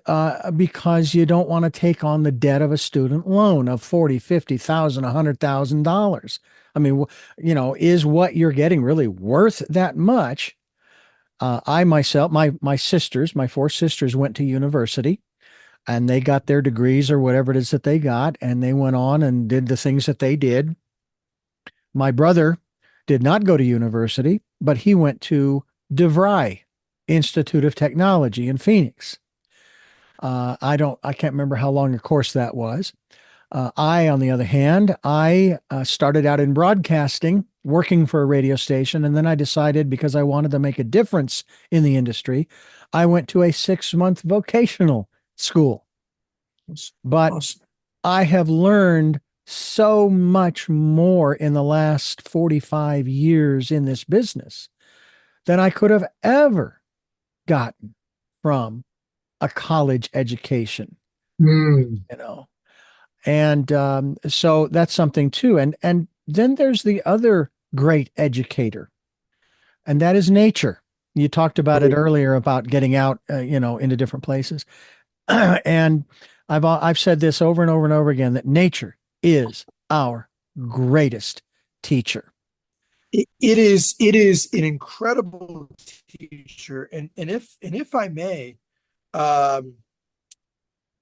because you don't want to take on the debt of a student loan of 40, 50,000, $100,000. I mean, is what you're getting really worth that much? I myself, my sisters, my four sisters went to university and they got their degrees or whatever it is that they got, and they went on and did the things that they did. My brother did not go to university, but he went to DeVry Institute of Technology in Phoenix. I can't remember how long a course that was. On the other hand, I started out in broadcasting, working for a radio station, and then I decided because I wanted to make a difference in the industry, I went to a 6-month vocational school. But Awesome. I have learned so much more in the last 45 years in this business than I could have ever gotten from a college education, Mm. you know. And so that's something too. And then there's the other great educator, and that is nature. You talked about it Right. earlier about getting out, into different places. And I've said this over and over and over again that nature is our greatest teacher. It is an incredible teacher, and if I may, um,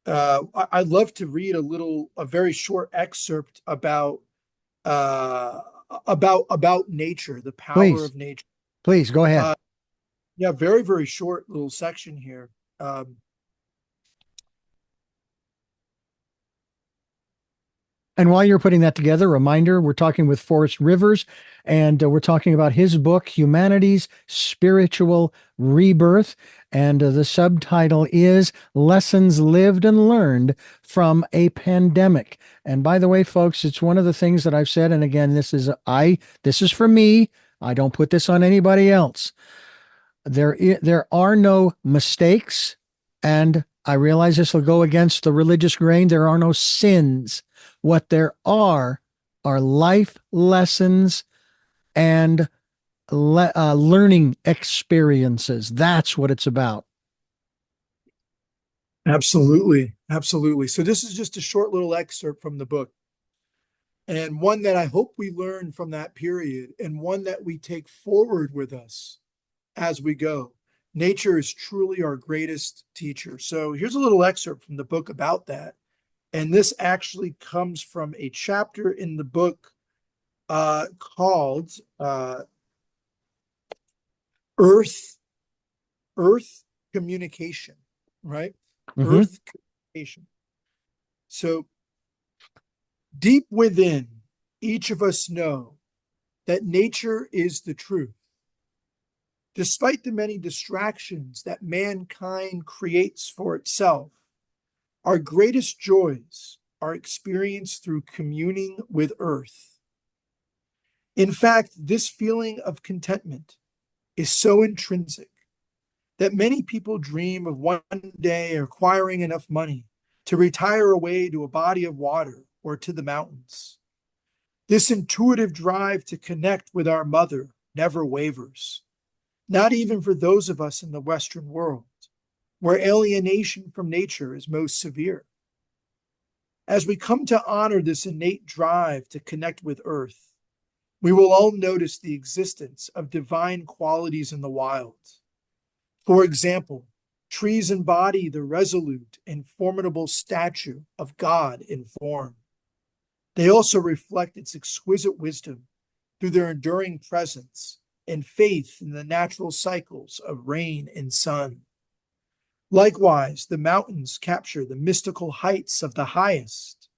I'd love to read a very short excerpt uh, about nature, the power Please, of nature. please go ahead. Uh, yeah, very, very short little section here. And while you're putting that together, reminder, we're talking with Forrest Rivers, and we're talking about his book, Humanity's Spiritual Rebirth. And the subtitle is Lessons Lived and Learned from a Pandemic. And by the way, folks, it's one of the things that I've said, and again, this is for me. I don't put this on anybody else. There are no mistakes, and I realize this will go against the religious grain. There are no sins. What there are life lessons and learning experiences. That's what it's about. Absolutely, Absolutely. So this is just a short little excerpt from the book, and one that I hope we learn from that period, and one that we take forward with us as we go. Nature is truly our greatest teacher. So here's a little excerpt from the book about that. And this actually comes from a chapter in the book called Earth, Earth Communication, right? Hmm. Earth Communication. So deep within, each of us know that nature is the truth. Despite the many distractions that mankind creates for itself, our greatest joys are experienced through communing with Earth. In fact, this feeling of contentment is so intrinsic that many people dream of one day acquiring enough money to retire away to a body of water or to the mountains. This intuitive drive to connect with our mother never wavers, not even for those of us in the Western world, where alienation from nature is most severe. As we come to honor this innate drive to connect with Earth, we will all notice the existence of divine qualities in the wild. For example, trees embody the resolute and formidable statue of God in form. They also reflect its exquisite wisdom through their enduring presence and faith in the natural cycles of rain and sun. Likewise, the mountains capture the mystical heights of the highest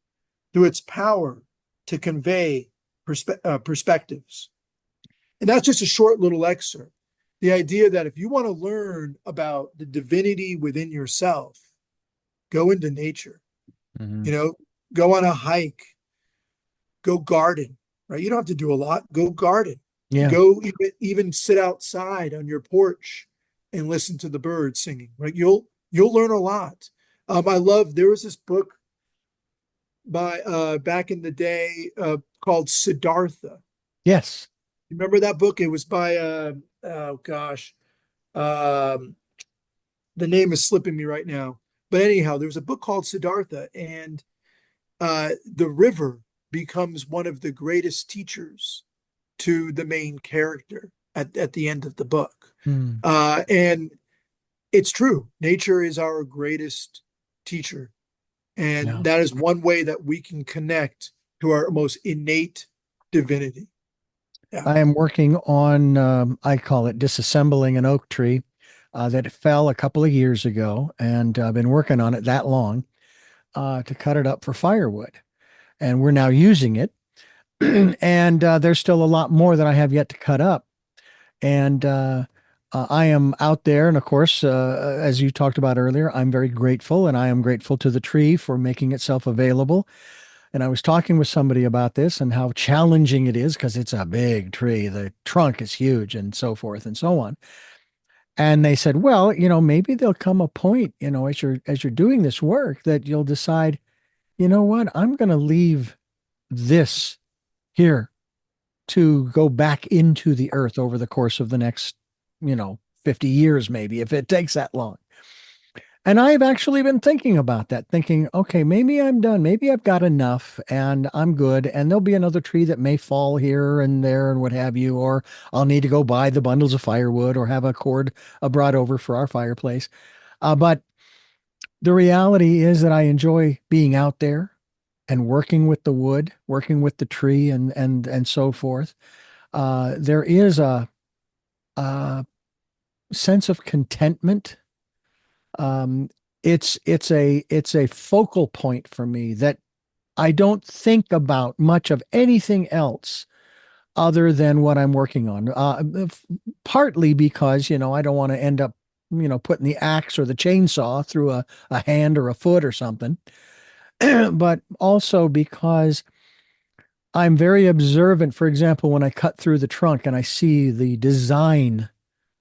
through its power to convey perspectives. And that's just a short little excerpt. The idea that if you want to learn about the divinity within yourself, go into nature, Hmm. you know, go on a hike, go garden, right? You don't have to do a lot. Go garden. Yeah. Go even sit outside on your porch and listen to the birds singing, right? You'll learn a lot. I love there was this book by back in the day called Siddhartha. Yes. Remember that book? It was by oh gosh, um, the name is slipping me right now. But anyhow, there was a book called Siddhartha, and the river becomes one of the greatest teachers to the main character at the end of the book. Mm. And it's true. Nature is our greatest teacher. And Yeah. that is one way that we can connect to our most innate divinity. Yeah. I am working on, I call it disassembling an oak tree that fell a couple of years ago. And I've been working on it that long to cut it up for firewood. And we're now using it. And there's still a lot more that I have yet to cut up. And I am out there. And of course, as you talked about earlier, I'm very grateful. And I am grateful to the tree for making itself available. And I was talking with somebody about this and how challenging it is because it's a big tree. The trunk is huge and so forth and so on. And they said, well, maybe there'll come a point, as you're doing this work that you'll decide, you know what, I'm going to leave this here to go back into the earth over the course of the next, 50 years, maybe, if it takes that long. And I've actually been thinking about that, thinking, okay, maybe I'm done. Maybe I've got enough and I'm good. And there'll be another tree that may fall here and there and what have you, or I'll need to go buy the bundles of firewood or have a cord brought over for our fireplace. But the reality is that I enjoy being out there and working with the wood, working with the tree and so forth. There is a sense of contentment. Um, it's a focal point for me that I don't think about much of anything else other than what I'm working on. Partly because, I don't want to end up, putting the axe or the chainsaw through a hand or a foot or something. But also because I'm very observant. For example, when I cut through the trunk and I see the design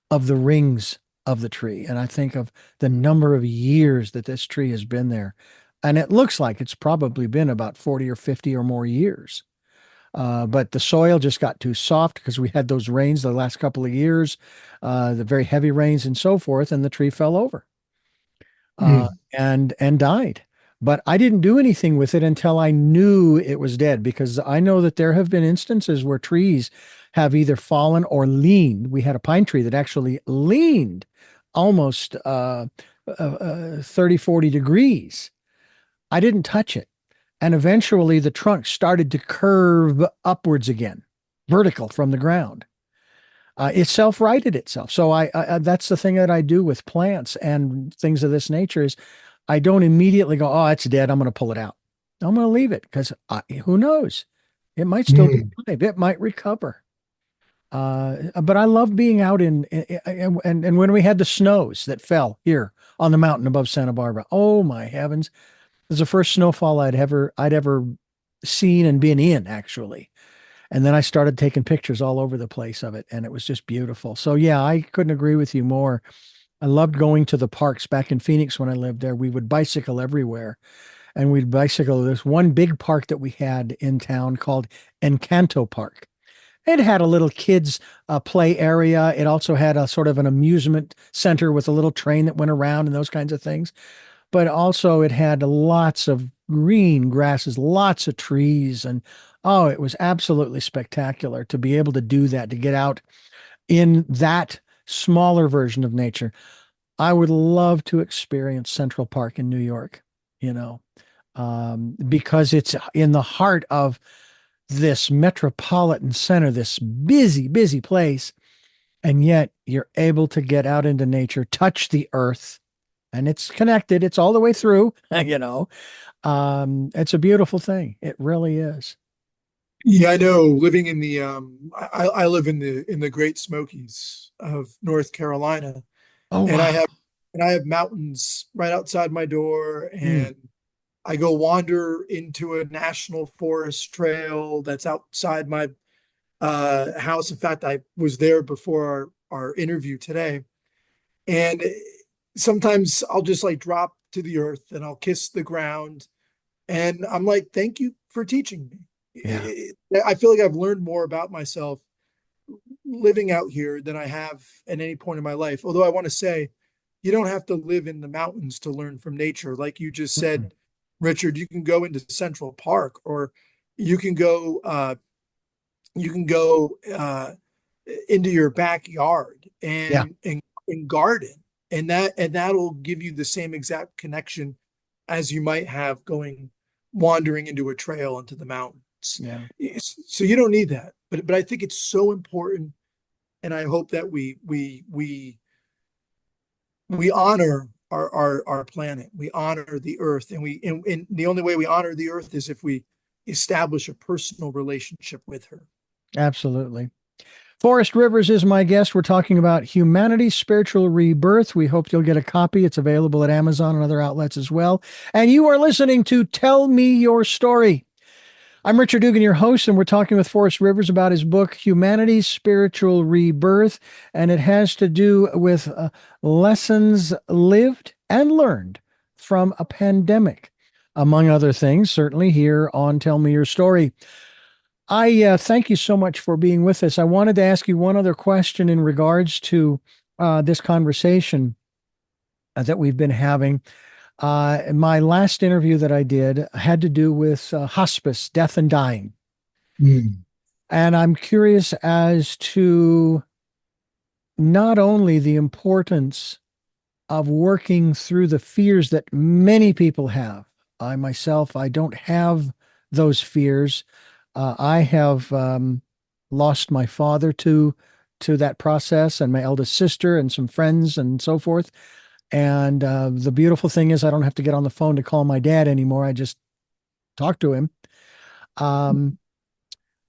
of the rings of the tree. And I think of the number of years that this tree has been there. And it looks like it's probably been about 40 or 50 or more years. But the soil just got too soft because we had those rains the last couple of years, the very heavy rains and so forth, and the tree fell over Mm. and died. But I didn't do anything with it until I knew it was dead, because I know that there have been instances where trees have either fallen or leaned. We had a pine tree that actually leaned almost 30, 40 degrees. I didn't touch it. And eventually the trunk started to curve upwards again, vertical from the ground. It self-righted itself. So that's the thing that I do with plants and things of this nature is I don't immediately go, oh, it's dead, I'm going to pull it out. I'm going to leave it because who knows? It might still be Mm. alive. It might recover. But I love being out and when we had the snows that fell here on the mountain above Santa Barbara. Oh my heavens. It was the first snowfall I'd ever seen and been in, actually. And then I started taking pictures all over the place of it, and it was just beautiful. So yeah, I couldn't agree with you more. I loved going to the parks back in Phoenix when I lived there. We would bicycle everywhere, and we'd bicycle. There's one big park that we had in town called Encanto Park. It had a little kids play area. It also had a sort of an amusement center with a little train that went around and those kinds of things. But also it had lots of green grasses, lots of trees, and oh, it was absolutely spectacular to be able to do that, to get out in that smaller version of nature. I would love to experience Central Park in New York, you know, because it's in the heart of this metropolitan center, this busy, busy place. And yet you're able to get out into nature, touch the earth, and it's connected. It's all the way through, you know. It's a beautiful thing. It really is. Yeah, I know. Living in the I live in the Great Smokies of North Carolina, Oh, and wow. I have mountains right outside my door, Mm, and I go wander into a national forest trail that's outside my house. In fact, I was there before our interview today, and sometimes I'll just like drop to the earth and I'll kiss the ground, and I'm like, thank you for teaching me. yeah. I feel like I've learned more about myself living out here than I have at any point in my life. Although I want to say, you don't have to live in the mountains to learn from nature. Like you just Mm, said, Richard, you can go into Central Park, or you can go you can go into your backyard yeah, and garden, and that'll give you the same exact connection as you might have going wandering into a trail into the mountains. yeah. So you don't need that, but I think it's so important, and I hope that we honor our planet, we honor the earth, and the only way we honor the earth is if we establish a personal relationship with her. Absolutely. Forrest Rivers is my guest. We're talking about humanity's spiritual rebirth. We hope you'll get a copy. It's available at Amazon and other outlets as well. And you are listening to Tell Me Your Story. I'm Richard Dugan, your host, and we're talking with Forrest Rivers about his book, Humanity's Spiritual Rebirth. And it has to do with lessons lived and learned from a pandemic, among other things, certainly here on Tell Me Your Story. I thank you so much for being with us. I wanted to ask you one other question in regards to this conversation that we've been having. My last interview that I did had to do with hospice, death and dying. Mm. And I'm curious as to not only the importance of working through the fears that many people have. I myself, I don't have those fears. I have lost my father to that process, and my eldest sister, and some friends, and so forth. And the beautiful thing is, I don't have to get on the phone to call my dad anymore. I just talk to him. Um,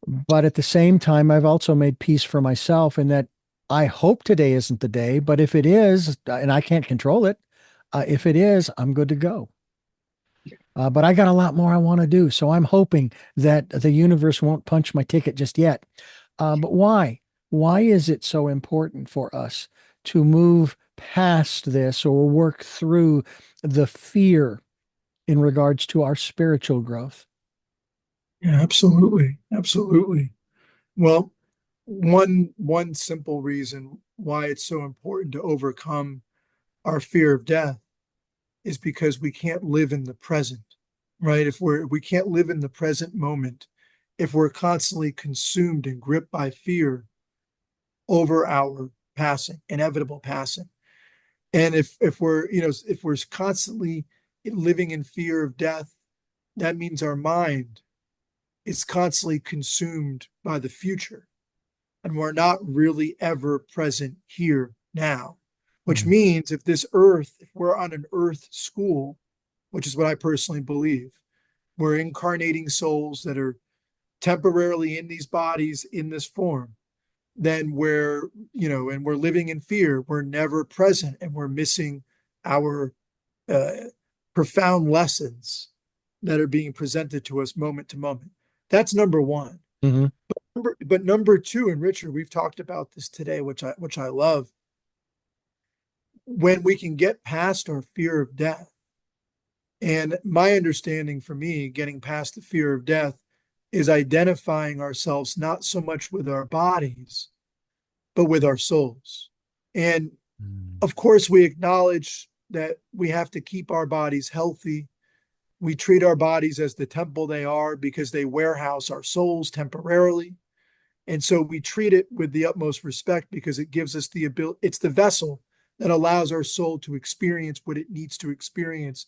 but at the same time, I've also made peace for myself in that I hope today isn't the day. But if it is, and I can't control it, if it is, I'm good to go. But I got a lot more I want to do. So I'm hoping that the universe won't punch my ticket just yet. But why? Why is it so important for us to move past this or work through the fear in regards to our spiritual growth? Yeah, absolutely. Absolutely. Well, one simple reason why it's so important to overcome our fear of death is because we can't live in the present, right? If we can't live in the present moment, if we're constantly consumed and gripped by fear over our passing, inevitable passing. And if we're, if we're constantly living in fear of death, that means our mind is constantly consumed by the future. And we're not really ever present here now, which means if we're on an earth school, which is what I personally believe, we're incarnating souls that are temporarily in these bodies in this form, then and we're living in fear, we're never present and we're missing our uh, profound lessons that are being presented to us moment to moment. That's number one. Mm-hmm. But number two, and Richard, we've talked about this today, which I love. When we can get past our fear of death, and my understanding for me, getting past the fear of death is identifying ourselves not so much with our bodies, but with our souls. And of course, we acknowledge that we have to keep our bodies healthy. We treat our bodies as the temple they are because they warehouse our souls temporarily. And so we treat it with the utmost respect because it gives us the ability, it's the vessel that allows our soul to experience what it needs to experience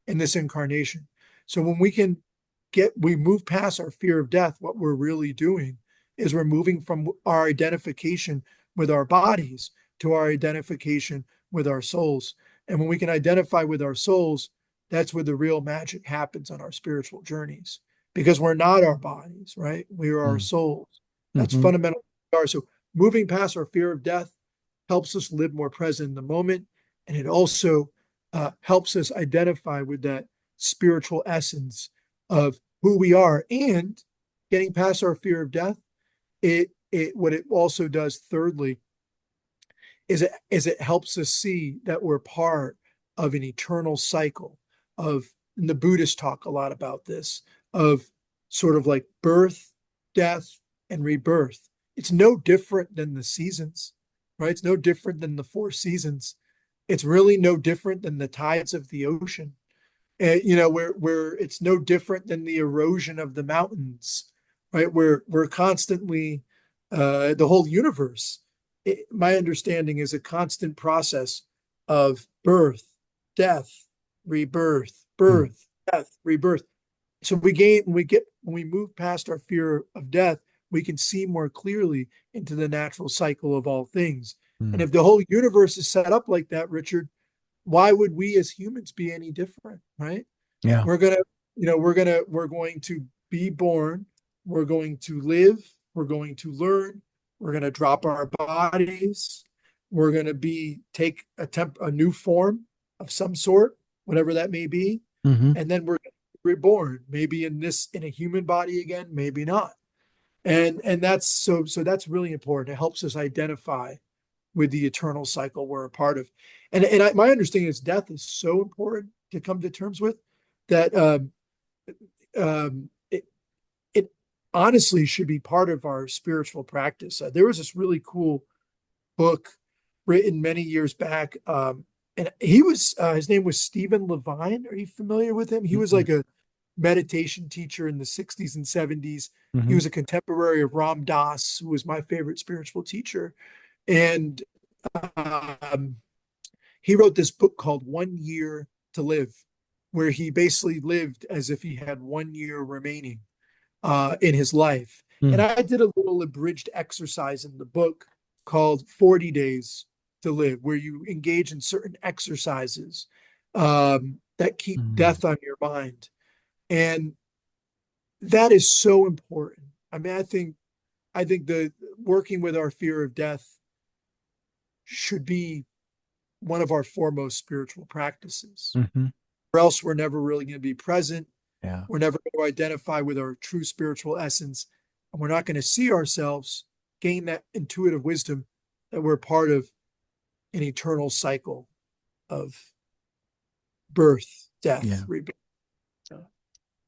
in this incarnation. So when we move past our fear of death, what we're really doing is we're moving from our identification with our bodies to our identification with our souls. And when we can identify with our souls, that's where the real magic happens on our spiritual journeys, because we're not our bodies, right? We are our souls. That's fundamental. So moving past our fear of death helps us live more present in the moment. And it also helps us identify with that spiritual essence of who we are. And getting past our fear of death, what it also does, thirdly, is it helps us see that we're part of an eternal cycle of, and the Buddhists talk a lot about this, of sort of like birth, death, and rebirth. It's no different than the seasons, right? It's no different than the four seasons. It's really no different than the tides of the ocean. Where it's no different than the erosion of the mountains, right? We're constantly the whole universe. My understanding is a constant process of birth, death, rebirth, birth, death, rebirth. So when we move past our fear of death, we can see more clearly into the natural cycle of all things. And if the whole universe is set up like that, Richard, why would we as humans be any different, right? Yeah. We're going to be born, we're going to live, we're going to learn, we're going to drop our bodies, we're going to take a new form of some sort, whatever that may be, and then we're reborn, maybe in a human body again, maybe not. And that's that's really important. It helps us identify with the eternal cycle we're a part of. My understanding is death is so important to come to terms with that it honestly should be part of our spiritual practice. There was this really cool book written many years back, and his name was Stephen Levine. Are you familiar with him? He was like a meditation teacher in the 60s and 70s. He was a contemporary of Ram Dass, who was my favorite spiritual teacher. And he wrote this book called 1 Year to Live, where he basically lived as if he had 1 year remaining in his life. And I did a little abridged exercise in the book called 40 Days to Live, where you engage in certain exercises that keep death on your mind. And that is so important. I mean, I think the working with our fear of death should be one of our foremost spiritual practices, or else we're never really going to be present. Yeah. We're never going to identify with our true spiritual essence, and we're not going to see ourselves gain that intuitive wisdom that we're part of an eternal cycle of birth, death, rebirth.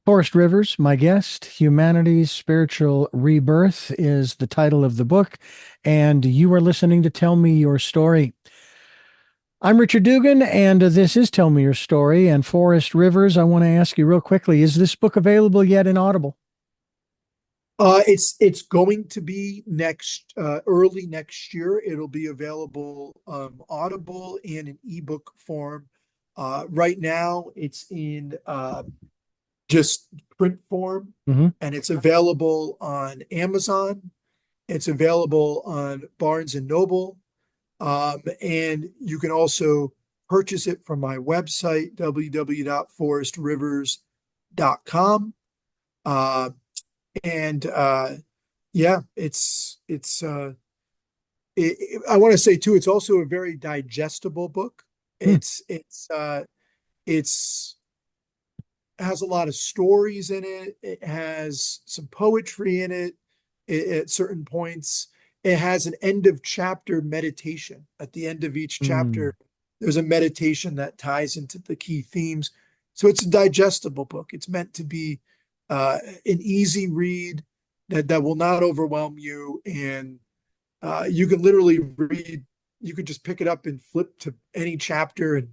Forrest Rivers, my guest. Humanity's Spiritual Rebirth is the title of the book, and you are listening to Tell Me Your Story. I'm Richard Dugan, and this is Tell Me Your Story. And Forrest Rivers, I want to ask you real quickly, is this book available yet in Audible? It's going to be next early next year. It'll be available Audible and in ebook form. Right now, it's in just print form, Hmm. and it's available on Amazon. It's available on Barnes and Noble, and you can also purchase it from my website www.forrestrivers.com. Uh, and Yeah, I want to say too, it's also a very digestible book. Hmm. It's has a lot of stories in it. It has some poetry in it at certain points. It has an end of chapter meditation. At the end of each Mm. chapter, there's a meditation that ties into the key themes. So it's a digestible book. It's meant to be an easy read that will not overwhelm you. And you can literally read, you could just pick it up and flip to any chapter and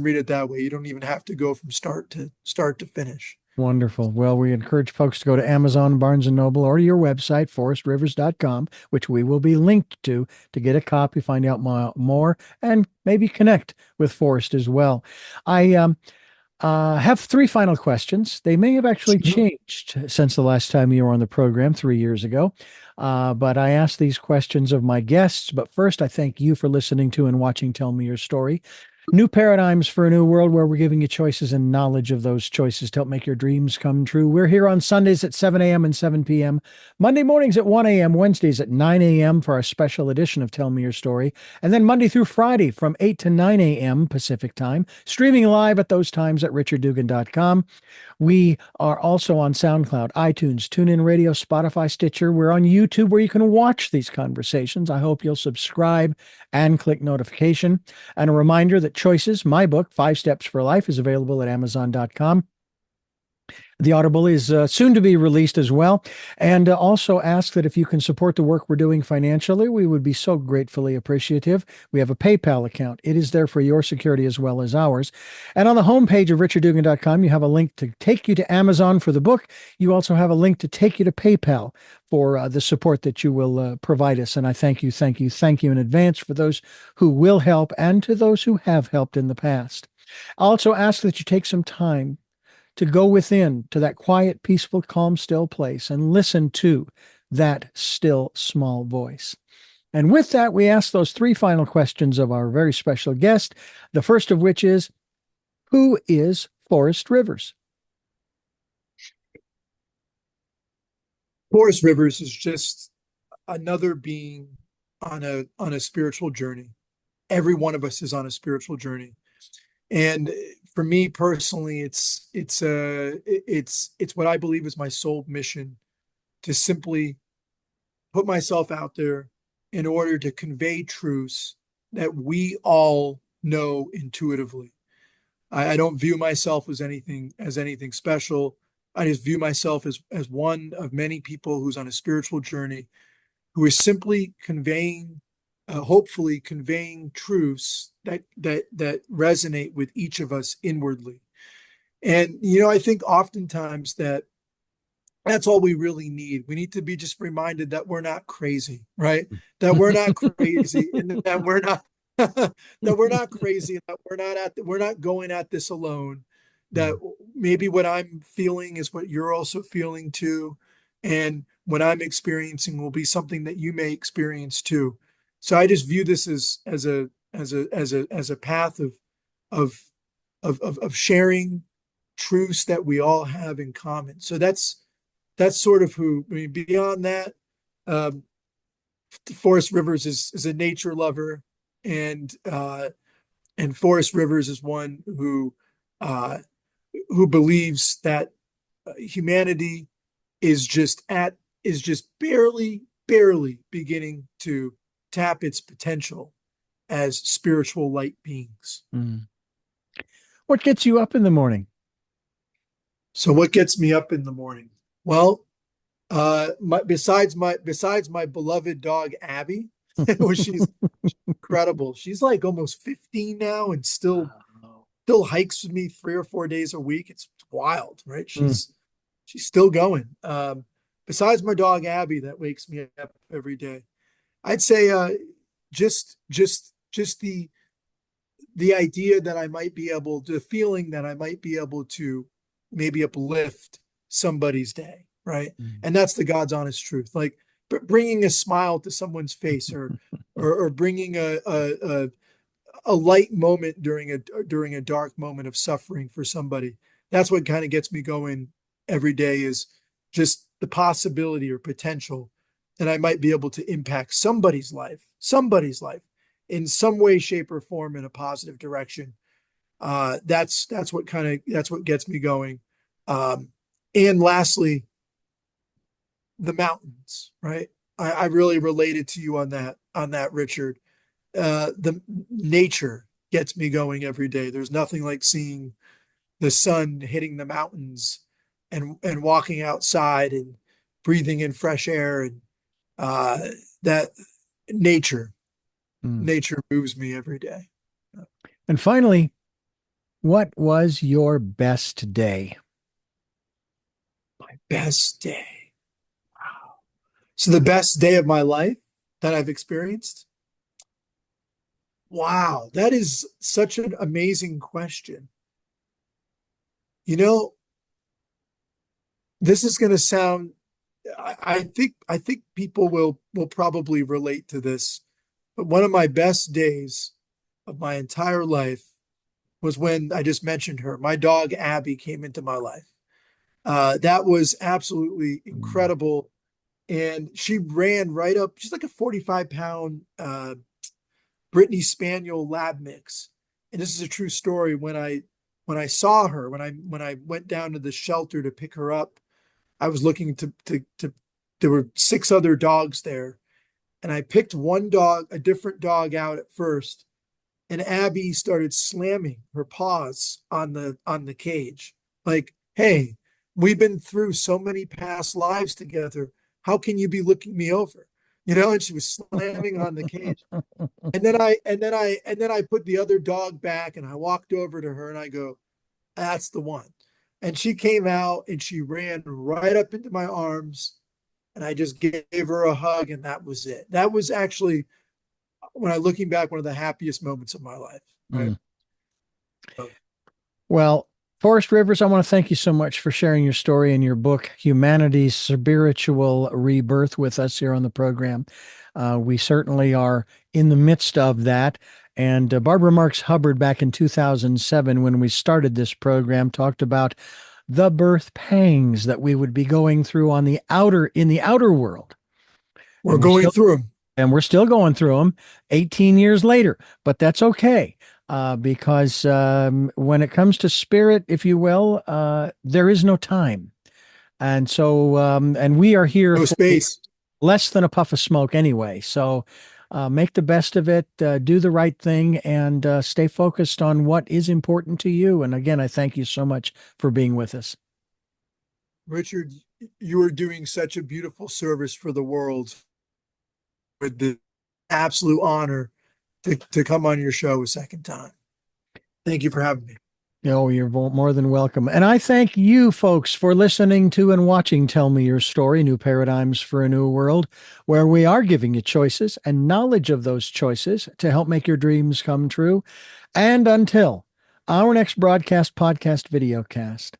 read it that way. You don't even have to go from start to finish. Wonderful. Well, we encourage folks to go to Amazon, Barnes& and Noble, or your website, forestrivers.com, which we will be linked to get a copy, find out more, and maybe connect with Forrest as well. I have three final questions. They may have actually Sure. changed since the last time you were on the program 3 years ago. But I ask these questions of my guests. But first, I thank you for listening to and watching Tell Me Your Story. New paradigms for a new world where we're giving you choices and knowledge of those choices to help make your dreams come true. We're here on Sundays at 7 a.m. and 7 p.m., Monday mornings at 1 a.m., Wednesdays at 9 a.m. for our special edition of Tell Me Your Story, and then Monday through Friday from 8 to 9 a.m. Pacific time, streaming live at those times at richarddugan.com. We are also on SoundCloud, iTunes, TuneIn Radio, Spotify, Stitcher. We're on YouTube where you can watch these conversations. I hope you'll subscribe and click notification. And a reminder that Choices, my book, 5 Steps for Life, is available at Amazon.com. The Audible is soon to be released as well. And also ask that if you can support the work we're doing financially, we would be so gratefully appreciative. We have a PayPal account. It is there for your security as well as ours. And on the homepage of richarddugan.com, you have a link to take you to Amazon for the book. You also have a link to take you to PayPal for the support that you will provide us. And I thank you in advance for those who will help and to those who have helped in the past. I also ask that you take some time to go within to that quiet, peaceful, calm, still place and listen to that still small voice. And with that, we ask those three final questions of our very special guest. The first of which is, who is Forrest Rivers? Forrest Rivers is just another being on a spiritual journey. Every one of us is on a spiritual journey. And for me personally, it's what I believe is my soul mission to simply put myself out there in order to convey truths that we all know intuitively. I don't view myself as anything special. I just view myself as one of many people who's on a spiritual journey, who is simply conveying, hopefully conveying truths that resonate with each of us inwardly. And I think oftentimes that's all we really need. We need to be just reminded that we're not crazy, right? That we're not crazy, and that we're not that we're not crazy, that we're not going at this alone. That maybe what I'm feeling is what you're also feeling too, and what I'm experiencing will be something that you may experience too. So I just view this as a path of of sharing truths that we all have in common. So that's sort of who. I mean, beyond that, um, Forrest Rivers is a nature lover, and Forrest Rivers is one uh, who believes that humanity is just barely beginning to tap its potential as spiritual light beings. Mm. What gets you up in the morning? So what gets me up in the morning? Well, besides my beloved dog Abby, Well, she's incredible. She's like almost 15 now and Wow. still hikes with me 3 or 4 days a week. It's wild, right? Mm. She's still going. Besides my dog Abby that wakes me up every day. I'd say just the idea that I might be able the feeling that I might be able to maybe uplift somebody's day, right? Mm. And that's the God's honest truth. Like bringing a smile to someone's face, or bringing a light moment during a dark moment of suffering for somebody. That's what kind of gets me going every day, is just the possibility or potential that I might be able to impact somebody's life in some way, shape, or form in a positive direction. That's what gets me going. And lastly, the mountains, right? I really related to you on that, Richard. The nature gets me going every day. There's nothing like seeing the sun hitting the mountains and walking outside and breathing in fresh air, and uh, that nature Mm. nature moves me every day. And finally, what was your best day? My best day. So the best day of my life that I've experienced. Wow, that is such an amazing question. You know, this is going to sound. I think people will probably relate to this, but one of my best days of my entire life was when I just mentioned her. My dog Abby came into my life. That was absolutely Mm. incredible, and she ran right up. She's like a 45-pound Brittany Spaniel lab mix, and this is a true story. When I saw her, when I went down to the shelter to pick her up, I was looking to there were 6 other dogs there, and I picked one dog, a different dog out at first, and Abby started slamming her paws on the cage. Like, hey, we've been through so many past lives together. How can you be looking me over? And she was slamming on the cage. And then I put the other dog back and I walked over to her and I go, that's the one. And she came out and she ran right up into my arms, and I just gave her a hug, and that was it. That was actually, when I looking back, one of the happiest moments of my life. Right. Mm. So, Well, Forrest Rivers, I want to thank you so much for sharing your story and your book, Humanity's Spiritual Rebirth, with us here on the program. We certainly are in the midst of that. And Barbara Marx Hubbard, back in 2007, when we started this program, talked about the birth pangs that we would be going through in the outer world. we're And we're going still through them. going through them 18 years later, but that's okay. Because when it comes to spirit, if you will, there is no time. And so, and we are here No for space. less than a puff of smoke anyway. So make the best of it, do the right thing, and stay focused on what is important to you. And again, I thank you so much for being with us. Richard, you are doing such a beautiful service for the world, with the absolute honor to come on your show a second time. Thank you for having me. Oh, you're more than welcome. And I thank you folks for listening to and watching Tell Me Your Story, New Paradigms for a New World, where we are giving you choices and knowledge of those choices to help make your dreams come true. And until our next broadcast, podcast, video cast,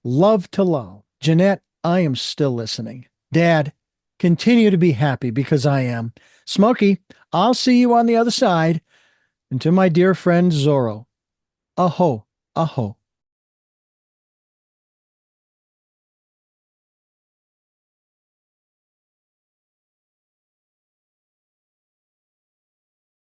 love to love. Jeanette, I am still listening. Dad, continue to be happy because I am. Smokey, I'll see you on the other side. And to my dear friend Zorro, aho, aho.